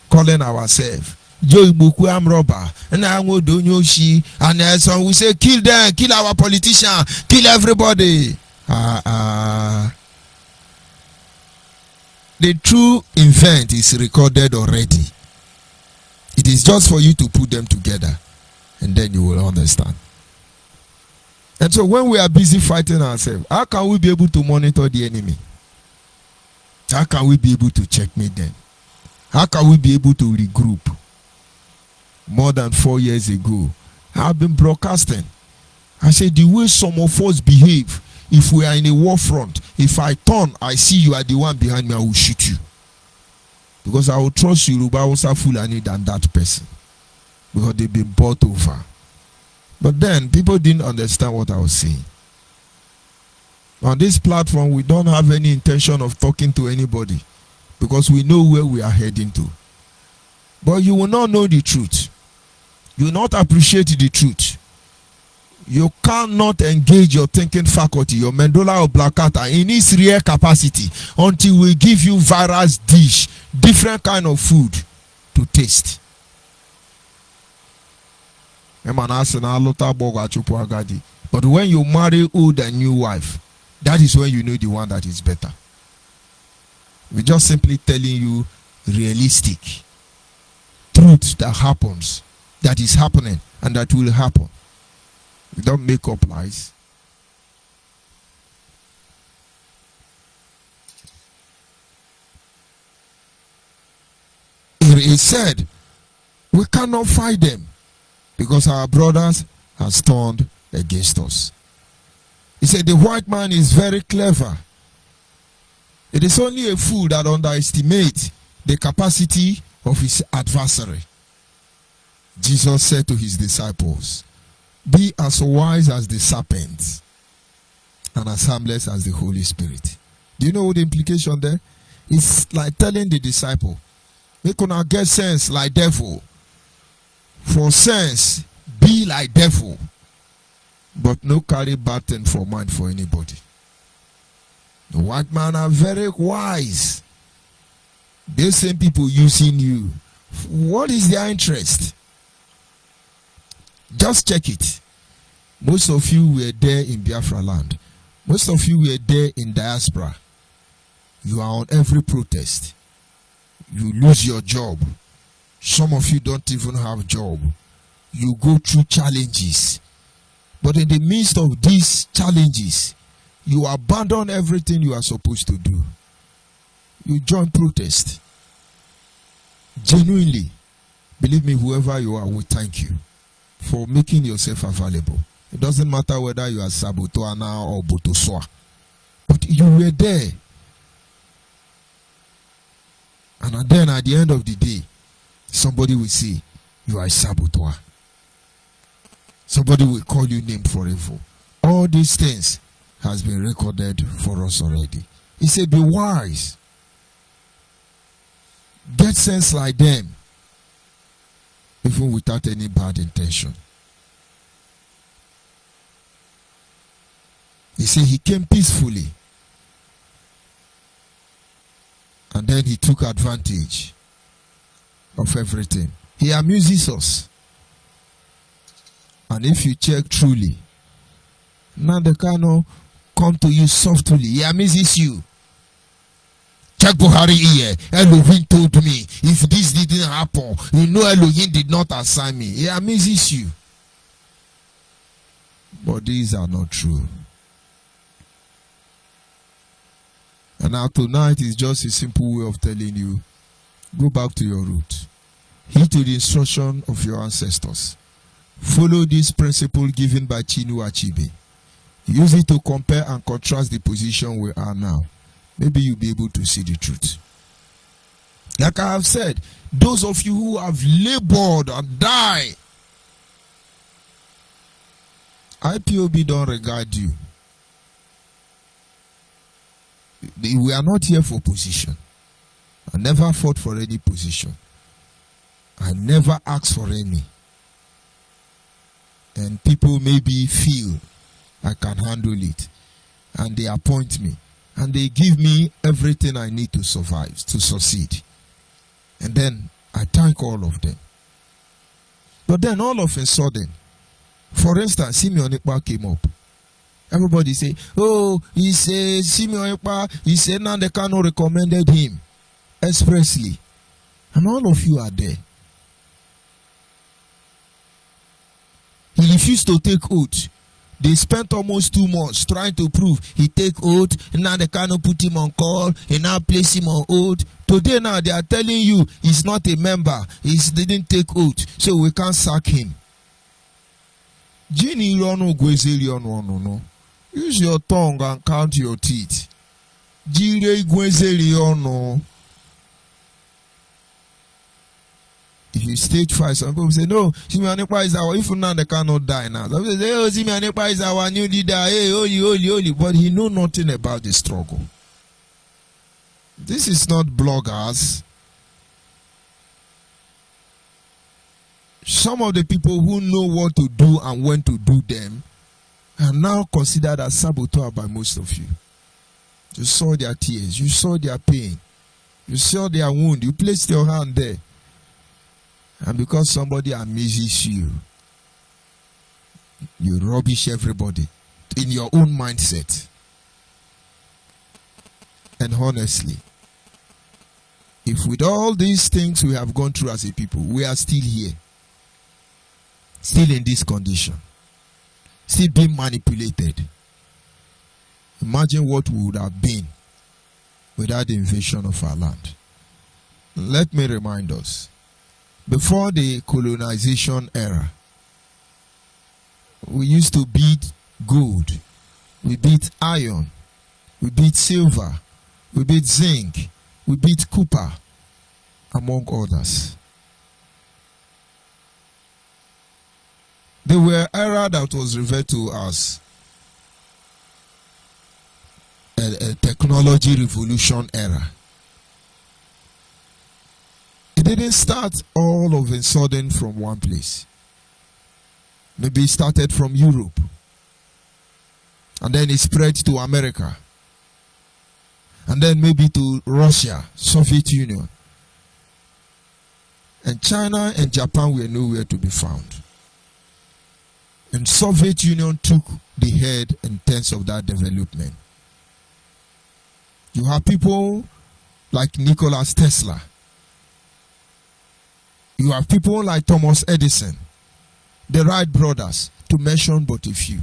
calling ourselves Joe Buku am robber, and I will do Yoshi, and so we say kill them, kill our politicians, kill everybody. The true event is recorded already. It is just for you to put them together, and then you will understand. And so when we are busy fighting ourselves, how can we be able to monitor the enemy? How can we be able to checkmate them? How can we be able to regroup? More than 4 years ago, I've been broadcasting. I said the way some of us behave, if we are in a war front, if I turn, I see you are the one behind me, I will shoot you. Because I will trust Yoruba Hausa Fulani than that person. Because they've been bought over. But then people didn't understand what I was saying. On this platform, we don't have any intention of talking to anybody because we know where we are heading to. But you will not know the truth. You will not appreciate the truth. You cannot engage your thinking faculty, your medulla oblongata, in its real capacity until we give you various dish, different kind of food to taste. But when you marry old and new wife, that is when you know the one that is better. We're just simply telling you realistic truth that happens, that is happening, and that will happen. We don't make up lies. It said, we cannot fight them because our brothers have turned against us. He said the white man is very clever. It is only a fool that underestimates the capacity of his adversary. Jesus said to his disciples, be as wise as the serpent and as harmless as the Holy Spirit. Do you know what the implication there? It's like telling the disciple, we cannot get sense like devil. For sense, be like devil. But no carry baton for mind for anybody. The white men are very wise. These same people using you. What is their interest? Just check it. Most of you were there in Biafra land. Most of you were there in diaspora. You are on every protest. You lose your job. Some of you don't even have job. You go through challenges. But in the midst of these challenges, you abandon everything you are supposed to do. You join protest. Genuinely, believe me, whoever you are, we thank you for making yourself available. It doesn't matter whether you are Sabotoana or Botosoa. But you were there. And then at the end of the day, somebody will say, you are a saboteur. Somebody will call you name forever. All these things has been recorded for us already. He said, be wise. Get sense like them. Even without any bad intention. He said he came peacefully. And then he took advantage of everything. He amuses us. And if you check truly, Nandekano come to you softly. He amuses you. Check Buhari here. Elohim told me, if this didn't happen, you know Elohim did not assign me. He amuses you. But these are not true. And now tonight is just a simple way of telling you, go back to your root. Heed to the instruction of your ancestors. Follow this principle given by Chinua Achebe. Use it to compare and contrast the position we are now. Maybe you'll be able to see the truth. Like I have said, those of you who have labored and died, IPOB don't regard you. We are not here for position. I never fought for any position. I never asked for any. And people maybe feel I can handle it. And they appoint me. And they give me everything I need to survive, to succeed. And then I thank all of them. But then all of a sudden, for instance, Simeon Ekpa came up. Everybody say, oh, he said Simeon Ekpa, he said Nnamdi Kanu recommended him expressly. And all of you are there. He refused to take oath They spent almost 2 months trying to prove he take oath. And now they cannot put him on call. And now place him on oath. Today now they are telling you he's not a member. He didn't take oath. So we can't sack him. Use your tongue and count your teeth. If you stage 5, some people say, no, Simeonepa is our, if not, they cannot die now. Some people say, oh, Simeonepa is our new leader, hey, holy. But he know nothing about the struggle. This is not bloggers. Some of the people who know what to do and when to do them are now considered as saboteurs by most of you. You saw their tears, you saw their pain, you saw their wound, you placed your hand there. And because somebody amuses you, you rubbish everybody in your own mindset. And honestly, if with all these things we have gone through as a people, we are still here, still in this condition, still being manipulated, imagine what we would have been without the invasion of our land. Let me remind us, before the colonization era, we used to beat gold, we beat iron, we beat silver, we beat zinc, we beat copper, among others. There were era that was referred to as a technology revolution era. It didn't start all of a sudden from one place. Maybe it started from Europe. And then it spread to America. And then maybe to Russia, Soviet Union. And China and Japan were nowhere to be found. And Soviet Union took the head in terms of that development. You have people like Nikola Tesla. You have people like Thomas Edison, the Wright brothers, to mention but a few.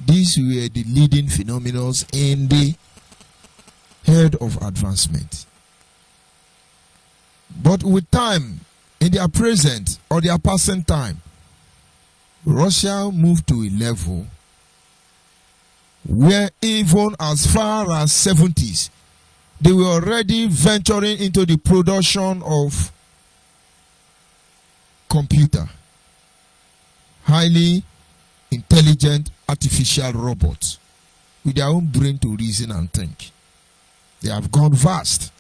These were the leading phenomena in the head of advancement. But with time, in their present or their passing time, Russia moved to a level where even as far as 70s, they were already venturing into the production of computer, highly intelligent artificial robots with their own brain to reason and think. They have gone vast.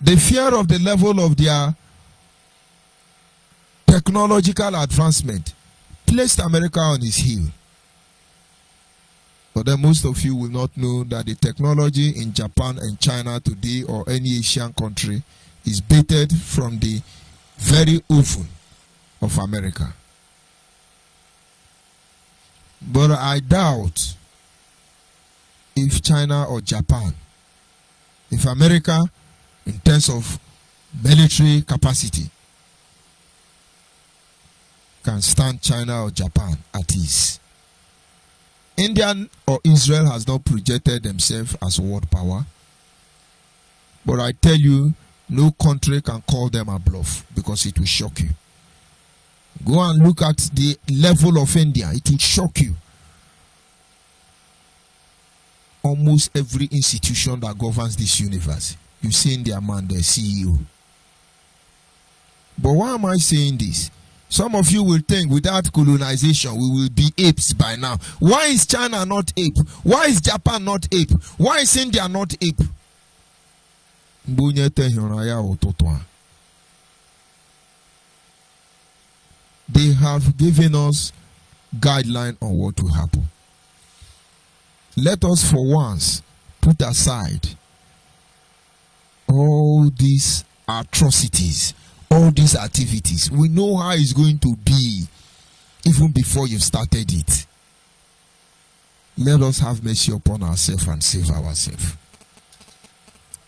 The fear of the level of their technological advancement placed America on its heel. But then most of you will not know that the technology in Japan and China today, or any Asian country, is baited from the very oven of America. But I doubt if China or Japan, if America, in terms of military capacity, can stand China or Japan at ease. India or Israel has not projected themselves as world power. But I tell you, no country can call them a bluff because it will shock you. Go and look at the level of India. It will shock you. Almost every institution that governs this universe, you see in their man, their CEO. But why am I saying this? Some of you will think without colonization we will be apes by now. Why is China not ape? Why is Japan not ape? Why is India not ape? They have given us guideline on what will happen. Let us for once put aside all these atrocities, all these activities. We know how it's going to be even before you started it. Let us have mercy upon ourselves and save ourselves.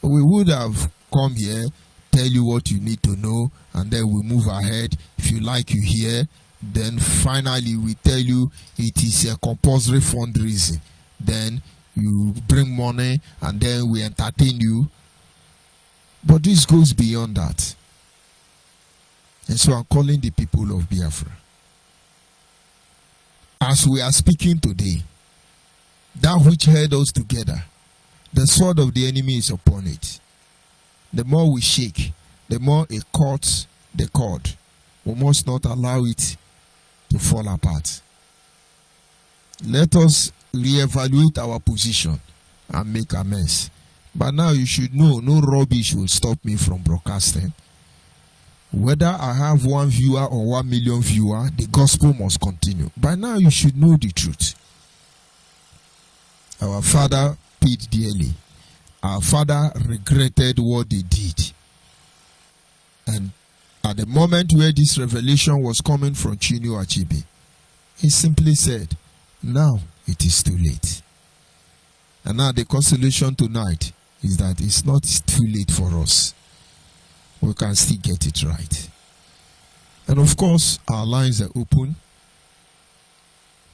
We would have come here, tell you what you need to know, and then we move ahead. If you like, you hear, Then finally we tell you it is a compulsory fundraising. Then you bring money and then we entertain you. But this goes beyond that. And so I'm calling the people of Biafra. As we are speaking today, that which held us together, the sword of the enemy is upon it. The more we shake, the more it cuts the cord. We must not allow it to fall apart. Let us reevaluate our position and make amends. But now you should know, no rubbish will stop me from broadcasting. Whether I have 1 viewer or 1 million viewer, the gospel must continue. By now you should know the truth. Our father paid dearly. Our father regretted what they did. And at the moment where this revelation was coming from Chinua Achebe, he simply said, now it is too late. And now the consolation tonight is that it's not too late for us. We can still get it right. And of course, our lines are open.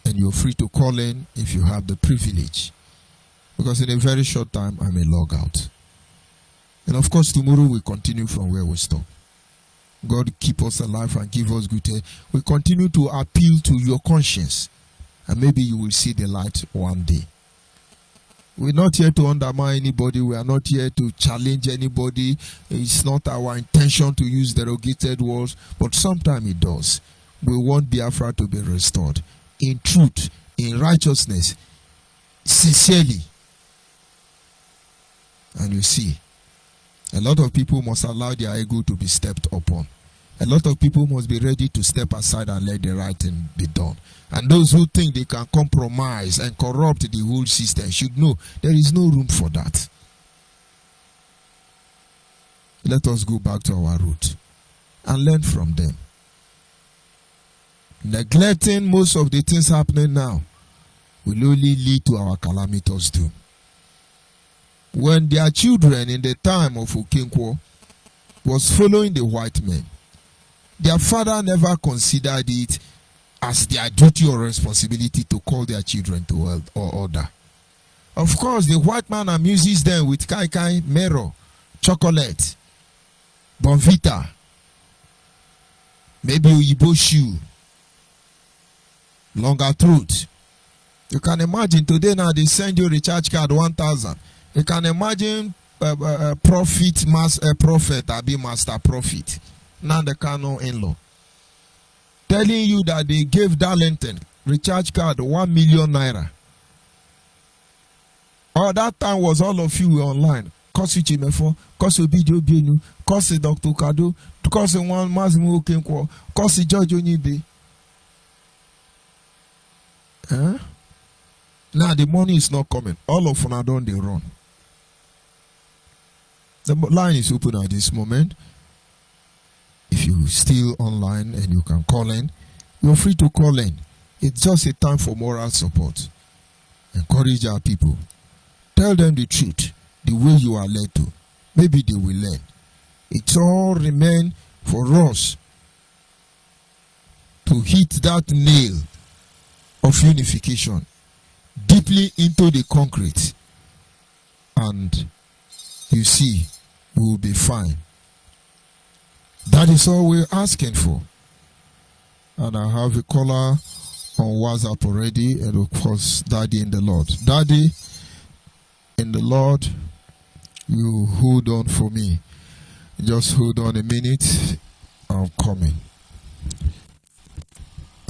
And you're free to call in if you have the privilege. Because in a very short time, I may log out. And of course, tomorrow we continue from where we stop. God keep us alive and give us good health. We continue to appeal to your conscience. And maybe you will see the light one day. We're not here to undermine anybody. We are not here to challenge anybody. It's not our intention to use derogated words. But sometimes it does. We want Biafra to be restored. In truth, in righteousness, sincerely. And you see, a lot of people must allow their ego to be stepped upon. A lot of people must be ready to step aside and let the right thing be done. And those who think they can compromise and corrupt the whole system should know there is no room for that. Let us go back to our root and learn from them. Neglecting most of the things happening now will only lead to our calamitous doom. When their children in the time of Okinkwo was following the white men, their father never considered it as their duty or responsibility to call their children to order. Of course, the white man amuses them with kai kai, mero, chocolate, bonvita, maybe Oyibo shoe, longer throat. You can imagine today now they send you a recharge card 1,000. You can imagine prophet, Abi master prophet. Now the Kano in-law telling you that they gave Darlington recharge card 1 million naira. All that time was all of you were online. Cause Chimefo, cause Obidio Bienu, cause Dr. Kado, cause one Mazimu Okenkwo, cause George Onyibe. Now the money is not coming. All of them don't they run. The line is open at this moment. If you're still online and you can call in, you're free to call in. It's just a time for moral support. Encourage our people. Tell them the truth, the way you are led to. Maybe they will learn. It all remains for us to hit that nail of unification deeply into the concrete. And you see, we will be fine. That is all we're asking for. And I have a caller on WhatsApp already, and of course, Daddy in the Lord. Daddy in the Lord, you hold on for me. Just hold on a minute. I'm coming.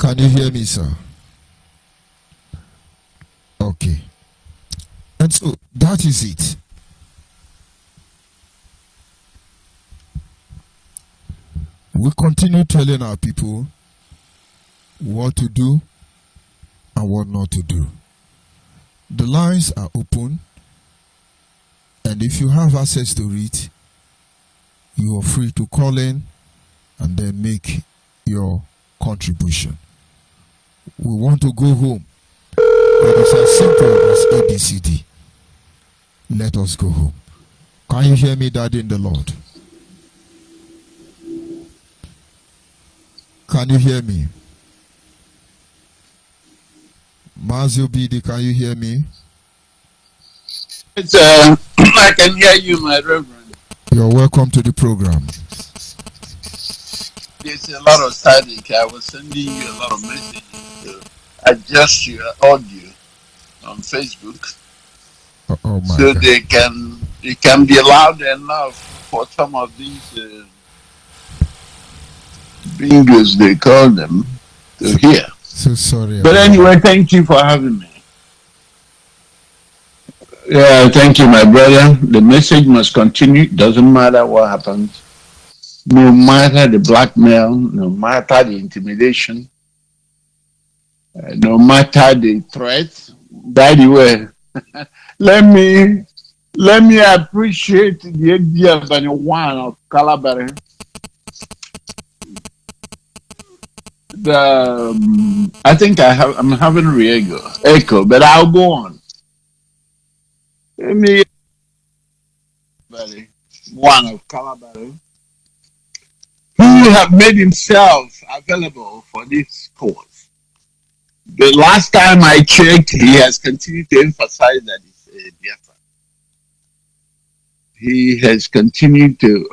Can you hear me, sir? Okay. And so, that is it. We continue telling our people what to do and what not to do. The lines are open, and if you have access to it, you are free to call in and then make your contribution. We want to go home. It is as simple as ABCD. Let us go home. Can you hear me, Daddy in the Lord? Can you hear me? Mazio BD, can you hear me? It's, I can hear you, my reverend. You're welcome to the program. There's a lot of static. I was sending you a lot of messages to adjust your audio on Facebook, Oh my so God. it can be loud enough for some of these bingos, they call them, to hear. So sorry. But anyway, thank you for having me. Yeah, thank you, my brother. The message must continue. Doesn't matter what happens. No matter the blackmail, no matter the intimidation, no matter the threats. By the way, let me appreciate the idea of anyone of Calabari. I think I'm having echo, but I'll go on. Let me one of Calabari who have made himself available for this cause. The last time I checked, he has continued to emphasize that it's BIAFRA. He has continued to,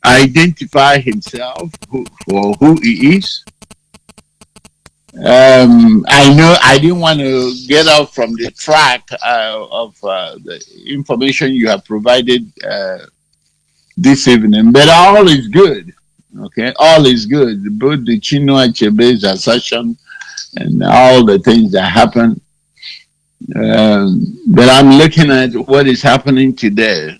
identify himself for who he is. I know I didn't want to get off from the track of the information you have provided this evening, but all is good. Okay, all is good. Both the Chinua Achebe's assertion and all the things that happened. But I'm looking at what is happening today.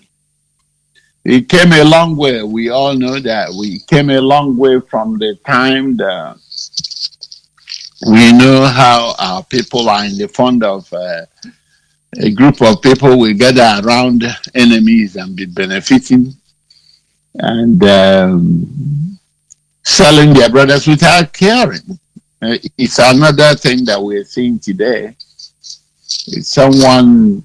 It came a long way. We all know that. We came a long way from the time that we know how our people are in the front of a group of people will gather around enemies and be benefiting and selling their brothers without caring. It's another thing that we're seeing today. It's someone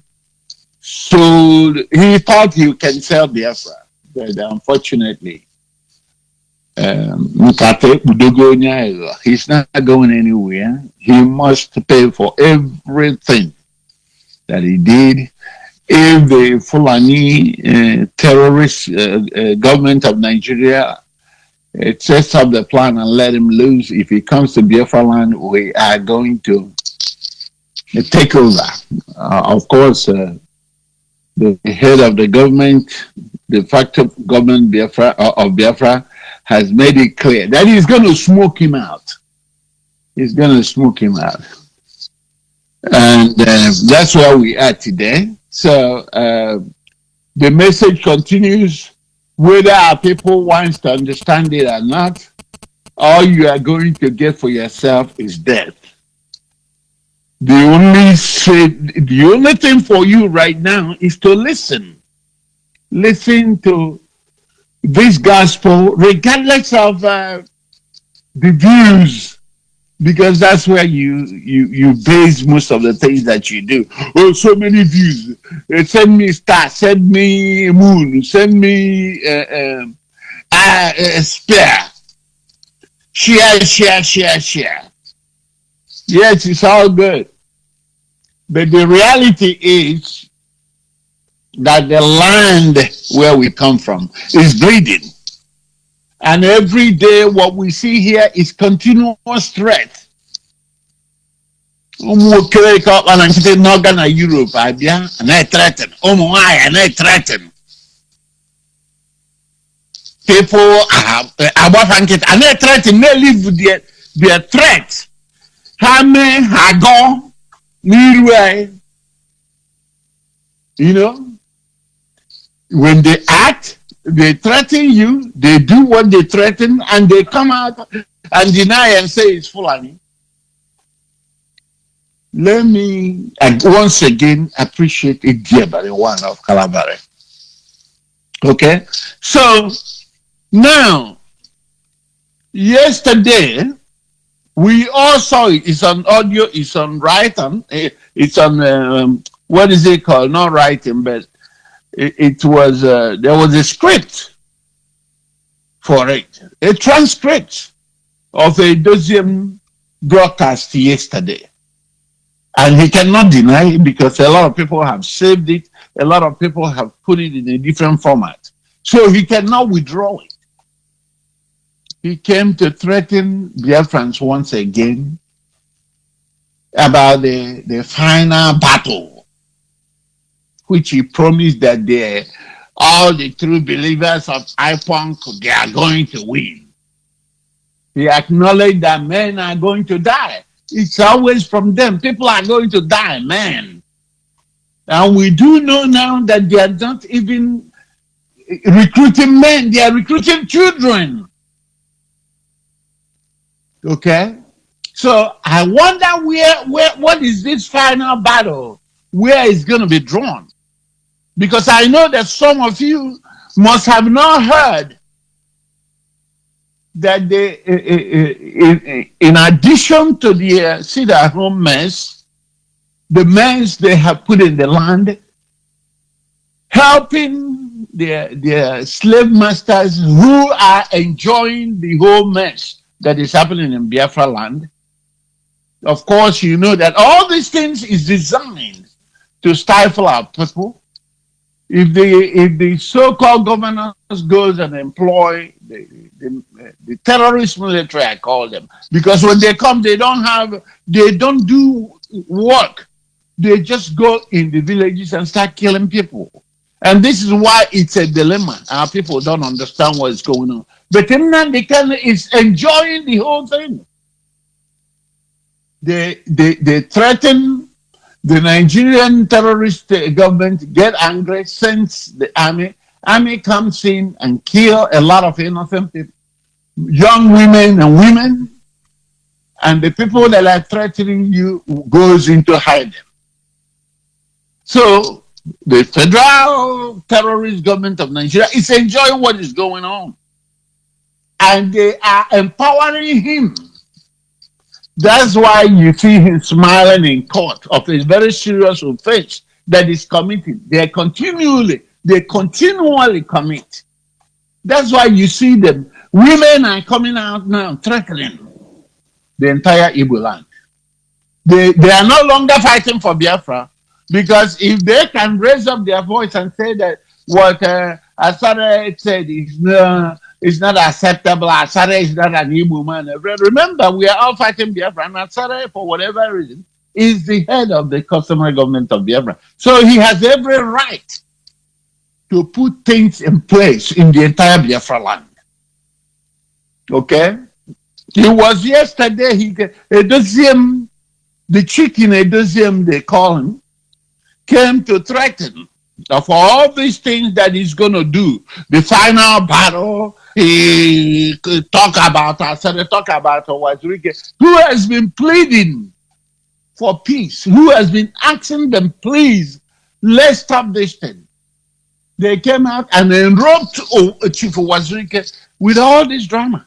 sold, he thought he can sell BIAFRA, but unfortunately, he's not going anywhere. He must pay for everything that he did. If the Fulani terrorist government of Nigeria sets up the plan and let him loose, if he comes to Biafra land, we are going to take over. Of course, the head of the government, de facto government of Biafra, has made it clear that he's going to smoke him out. He's going to smoke him out. And that's where we are today. So the message continues, whether our people want to understand it or not, all you are going to get for yourself is death. The only thing for you right now is to listen. Listen to this gospel, regardless of the views, because that's where you base most of the things that you do. Oh, so many views. Send me star, send me moon, send me spare. Share. Yes, it's all good. But the reality is that the land where we come from is bleeding. And every day what we see here is continuous threat. Europe, and I threaten. And I threaten. People are and they threaten, they live with their threats. Hame, Hago, Mirway. You know, when they act, they threaten you, they do what they threaten, and they come out and deny and say it's Fulani. Let me once again appreciate it, dear one of Calabari. Okay, so now, yesterday, we all saw it. It's on audio, it's on writing, it's on, what is it called? Not writing, but it was, there was a script for it, a transcript of a dozen broadcast yesterday. And he cannot deny it because a lot of people have saved it. A lot of people have put it in a different format. So he cannot withdraw it. He came to threaten Biafrans once again about the final battle, which he promised that all the true believers of IPONC, they are going to win. He acknowledged that men are going to die. It's always from them. People are going to die, man. And we do know now that they are not even recruiting men, they are recruiting children. Okay? So I wonder what is this final battle, where it's going to be drawn? Because I know that some of you must have not heard that they, in addition to the sit-at-home mess, the mess they have put in the land, helping their slave masters who are enjoying the whole mess that is happening in Biafra land. Of course, you know that all these things is designed to stifle our people. If the so-called governors goes and employ the terrorist military, I call them, because when they come, they don't do work. They just go in the villages and start killing people. And this is why it's a dilemma. Our people don't understand what is going on. But Nnamdi Kanu is enjoying the whole thing. They threaten the Nigerian terrorist government, get angry, sends the army. Army comes in and kill a lot of innocent people, young women, and the people that are threatening you goes into hiding. So the federal terrorist government of Nigeria is enjoying what is going on. And they are empowering him. That's why you see him smiling in court of a very serious offense that is committed. They continually commit. That's why you see them. Women are coming out now threatening the entire Igbo land. They are no longer fighting for Biafra, because if they can raise up their voice and say that what Asare said is not acceptable, Asare is not an Igbo man. Remember, we are all fighting Biafra, and Asare, for whatever reason, is the head of the customary government of Biafra. So he has every right to put things in place in the entire Biafra land. Okay? It was yesterday, the chicken Edoziem, they call him, came to threaten for all these things that he's going to do. The final battle, he could talk about Wazirike, who has been pleading for peace, who has been asking them, please, let's stop this thing. They came out and enrobed Chief Wazirike with all this drama.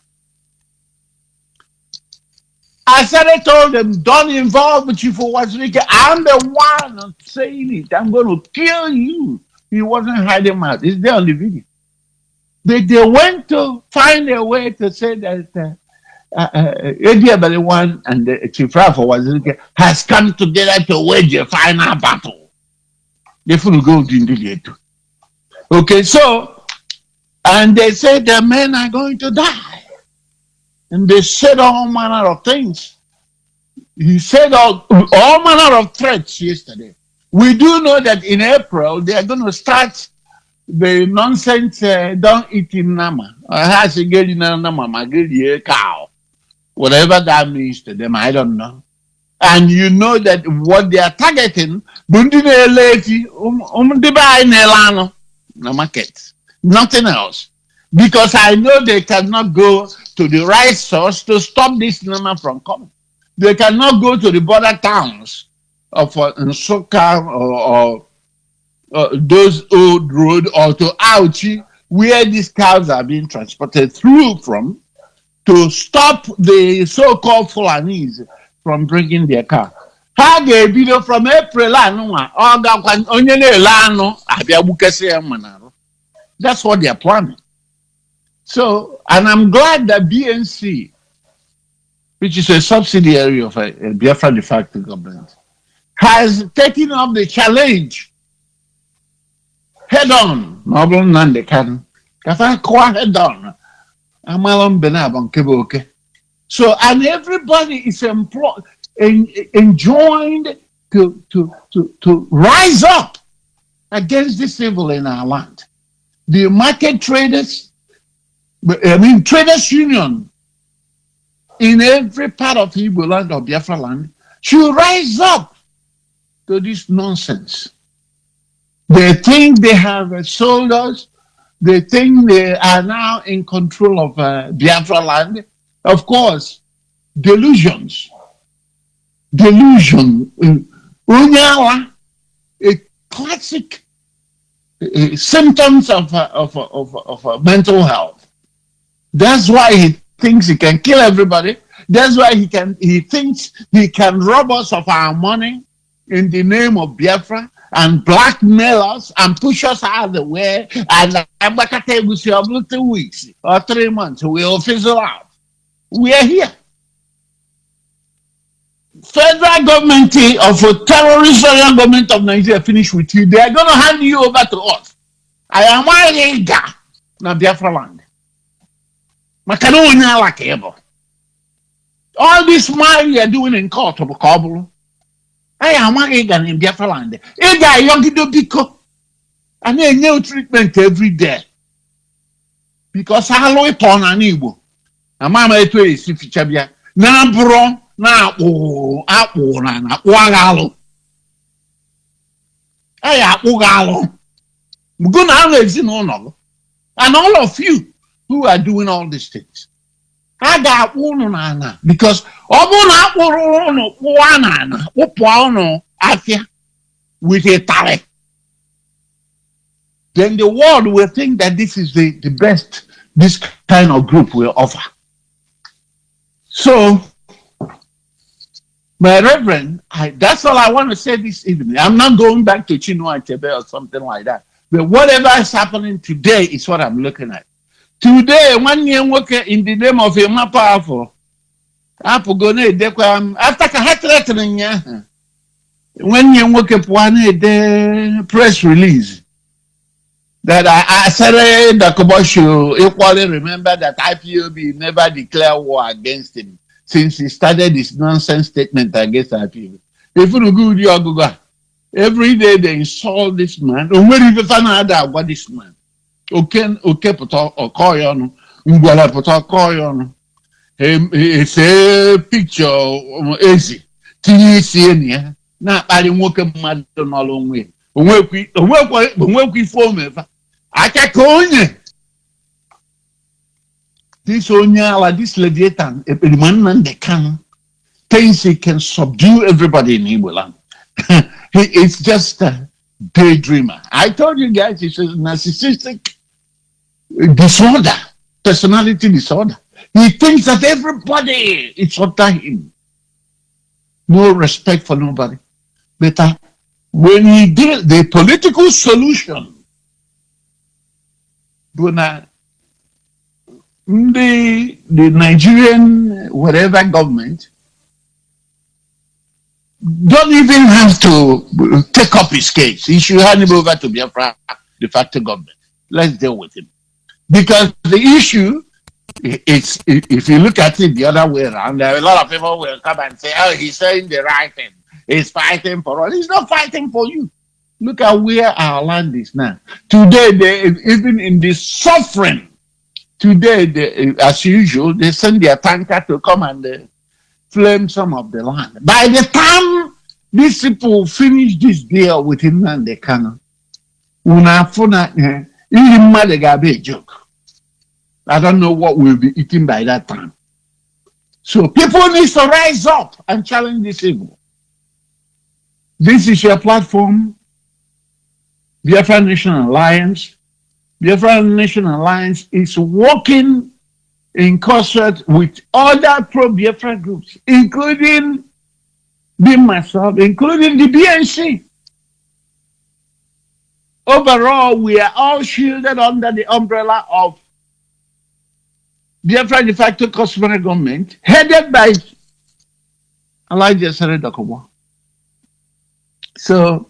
Asare told them, don't involve Chief Wazirike. I'm the one saying it. I'm going to kill you. He wasn't hiding out. It's there on the video. They went to find a way to say that Eddie Abeliwan and the Chief Wazirike has come together to wage a final battle. They will go into the okay, so, and they said the men are going to die. And they said all manner of things. He said all manner of threats yesterday. We do know that in April, they are going to start the nonsense, don't eat in nama. Cow. Whatever that means to them, I don't know. And you know that what they are targeting, no market, nothing else. Because I know they cannot go to the right source to stop this number from coming. They cannot go to the border towns of Nsukka or those old roads, or to Auchi, where these cows are being transported through from, to stop the so-called Fulanese from bringing their car. From April, that's what they are planning. So, and I'm glad that BNC which is a subsidiary of a Biafra de facto government, has taken up the challenge head on. Noble Nande can. Head on. Amalon Benabon Keboke. So, and everybody is enjoined to rise up against this evil in our land. The market traders, traders union in every part of Igbo land or Biafra land should rise up to this nonsense. They think they have sold us. They think they are now in control of Biafra land. Of course, delusions. Delusion. Unyawa, a classic symptoms of mental health. That's why he thinks he can kill everybody. That's why he thinks he can rob us of our money in the name of Biafra and blackmail us and push us out of the way. And we 2 weeks or 3 months, we'll fizzle out. We are here. Federal government of a terrorist federal government of Nigeria finish with you. They are going to hand you over to us. I am na Biafra land. All this money you are doing in court of Kabul. I am in Biafra land. Ega yogido biko. And a new treatment every day. Because I look on an Igbo. A mama eto is if chabia. Na bro. Na akpụ na akpụ ay akpụ galo go na ezinụlọ and all of you who are doing all these things I ga akpụ unu na ana because ọ bụ na akpụrụ unu kpụwa na ana kpụpụ unu afia with a tare, then the world will think that this is the best this kind of group will offer. So my reverend, that's all I want to say this evening. I'm not going back to Chinua Achebe or something like that. But whatever is happening today is what I'm looking at. Today, 1 year worker in the name of a more powerful. After Kahatratanya, 1 year worker the press release that I said that Kobosho equally remember that IPOB never declared war against him since he started this nonsense statement against our people. If you go every day they insult this man. Where if you find out about this man? Okay, Koyon, Ngwala Poto Koyon. It's a picture easy. TCN, not adding work a mad on a long way. Work we form I can't call you. This Onyala, this Leviathan, a man they can thinks he can subdue everybody in Igbo land. It's just a daydreamer. I told you guys it's a narcissistic disorder, personality disorder. He thinks that everybody is under him. No respect for nobody. But when he did the political solution, the Nigerian whatever government don't even have to take up his case. He should hand him over to Biafra de facto government. Let's deal with him. Because the issue is, if you look at it the other way around, there are a lot of people will come and say, oh, he's saying the right thing. He's fighting for us. He's not fighting for you. Look at where our land is now. Today, even in this suffering, today, as usual, they send their tanker to come and flame some of the land. By the time these people finish this deal with him and the cannon, a joke. I don't know what we'll be eating by that time. So people need to rise up and challenge this evil. This is your platform, Biafra Nation Alliance. Biafra Nation Alliance is working in concert with other pro-Biafra groups, including myself, including the BNC. Overall, we are all shielded under the umbrella of Biafra de facto customary government, headed by Elijah Seredokobo. So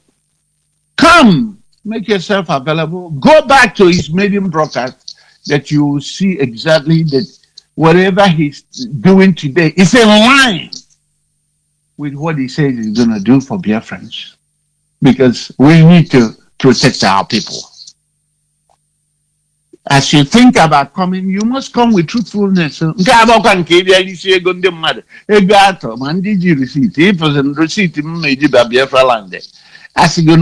come, make yourself available. Go back to his medium broadcast that you will see exactly that whatever he's doing today is in line with what he says he's going to do for Biafrans. Because we need to protect our people. As you think about coming, you must come with truthfulness. Receipt. If it's receipt, maybe Biafra land. As you go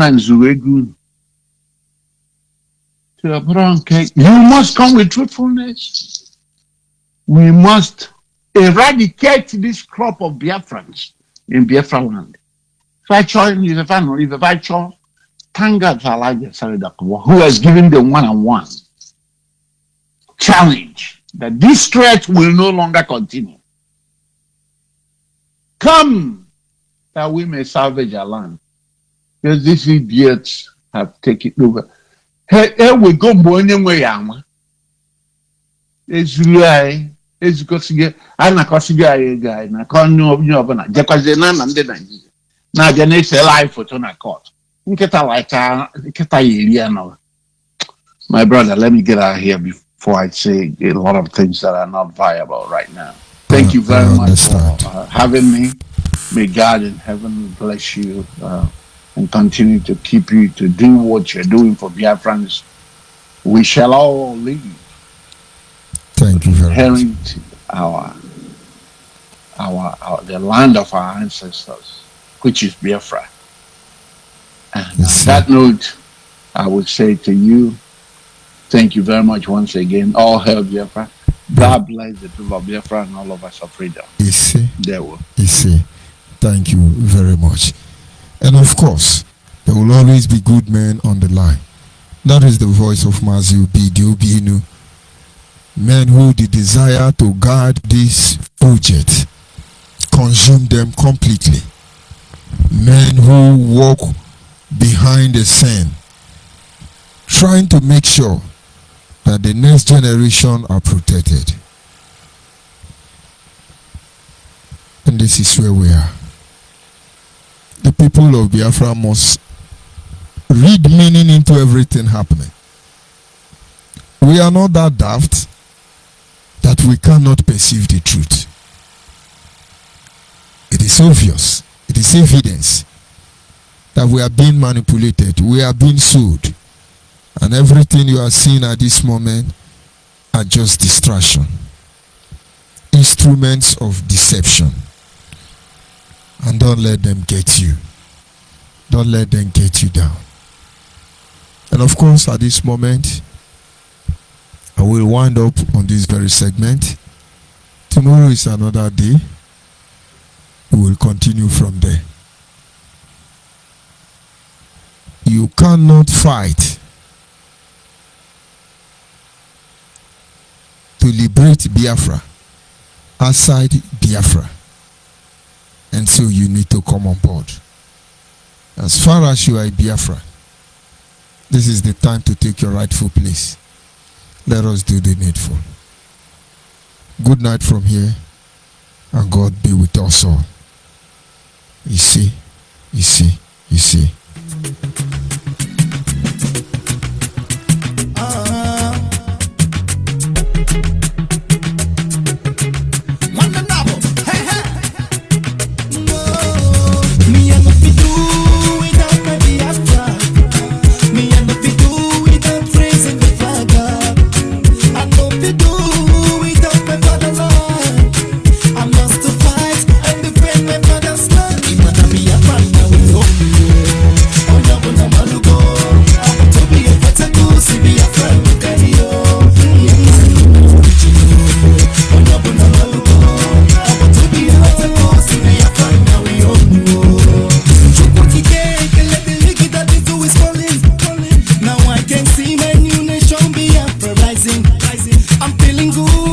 you must come with truthfulness. We must eradicate this crop of Biafrans in Biafra land. If I chose, thank God for Elijah Saridakwa, who has given the one-on-one challenge that this threat will no longer continue. Come that we may salvage our land. Because these idiots have taken over. Hey, we go morning way, Yama. It's right. It's because I'm not going to guy. I can't know because they're not under Nigeria. Now, the next life for Tona Court. My brother, let me get out of here before I say a lot of things that are not viable right now. Thank you very much for having me. May God in heaven bless you and continue to keep you to do what you're doing for Biafrans. We shall all live. Thank you very much. The land of our ancestors, which is Biafra. And on that note, I would say to you, thank you very much once again. All hail Biafra. God bless the people of Biafra and all of us of freedom. Thank you very much. And of course, there will always be good men on the line. That is the voice of Mazi Obidio, men who the desire to guard this project, consume them completely. Men who walk behind the scene, trying to make sure that the next generation are protected. And this is where we are. The people of Biafra must read meaning into everything happening. We are not that daft that we cannot perceive the truth. It is obvious, it is evidence that we are being manipulated, we are being sold, and everything you are seeing at this moment are just distraction, instruments of deception. And don't let them get you. Don't let them get you down. And of course, at this moment, I will wind up on this very segment. Tomorrow is another day. We will continue from there. You cannot fight to liberate Biafra outside Biafra. And so you need to come on board. As far as you are a Biafra, this is the time to take your rightful place. Let us do the needful. Good night from here, and God be with us all. You see, you see, you see. I'm feeling good.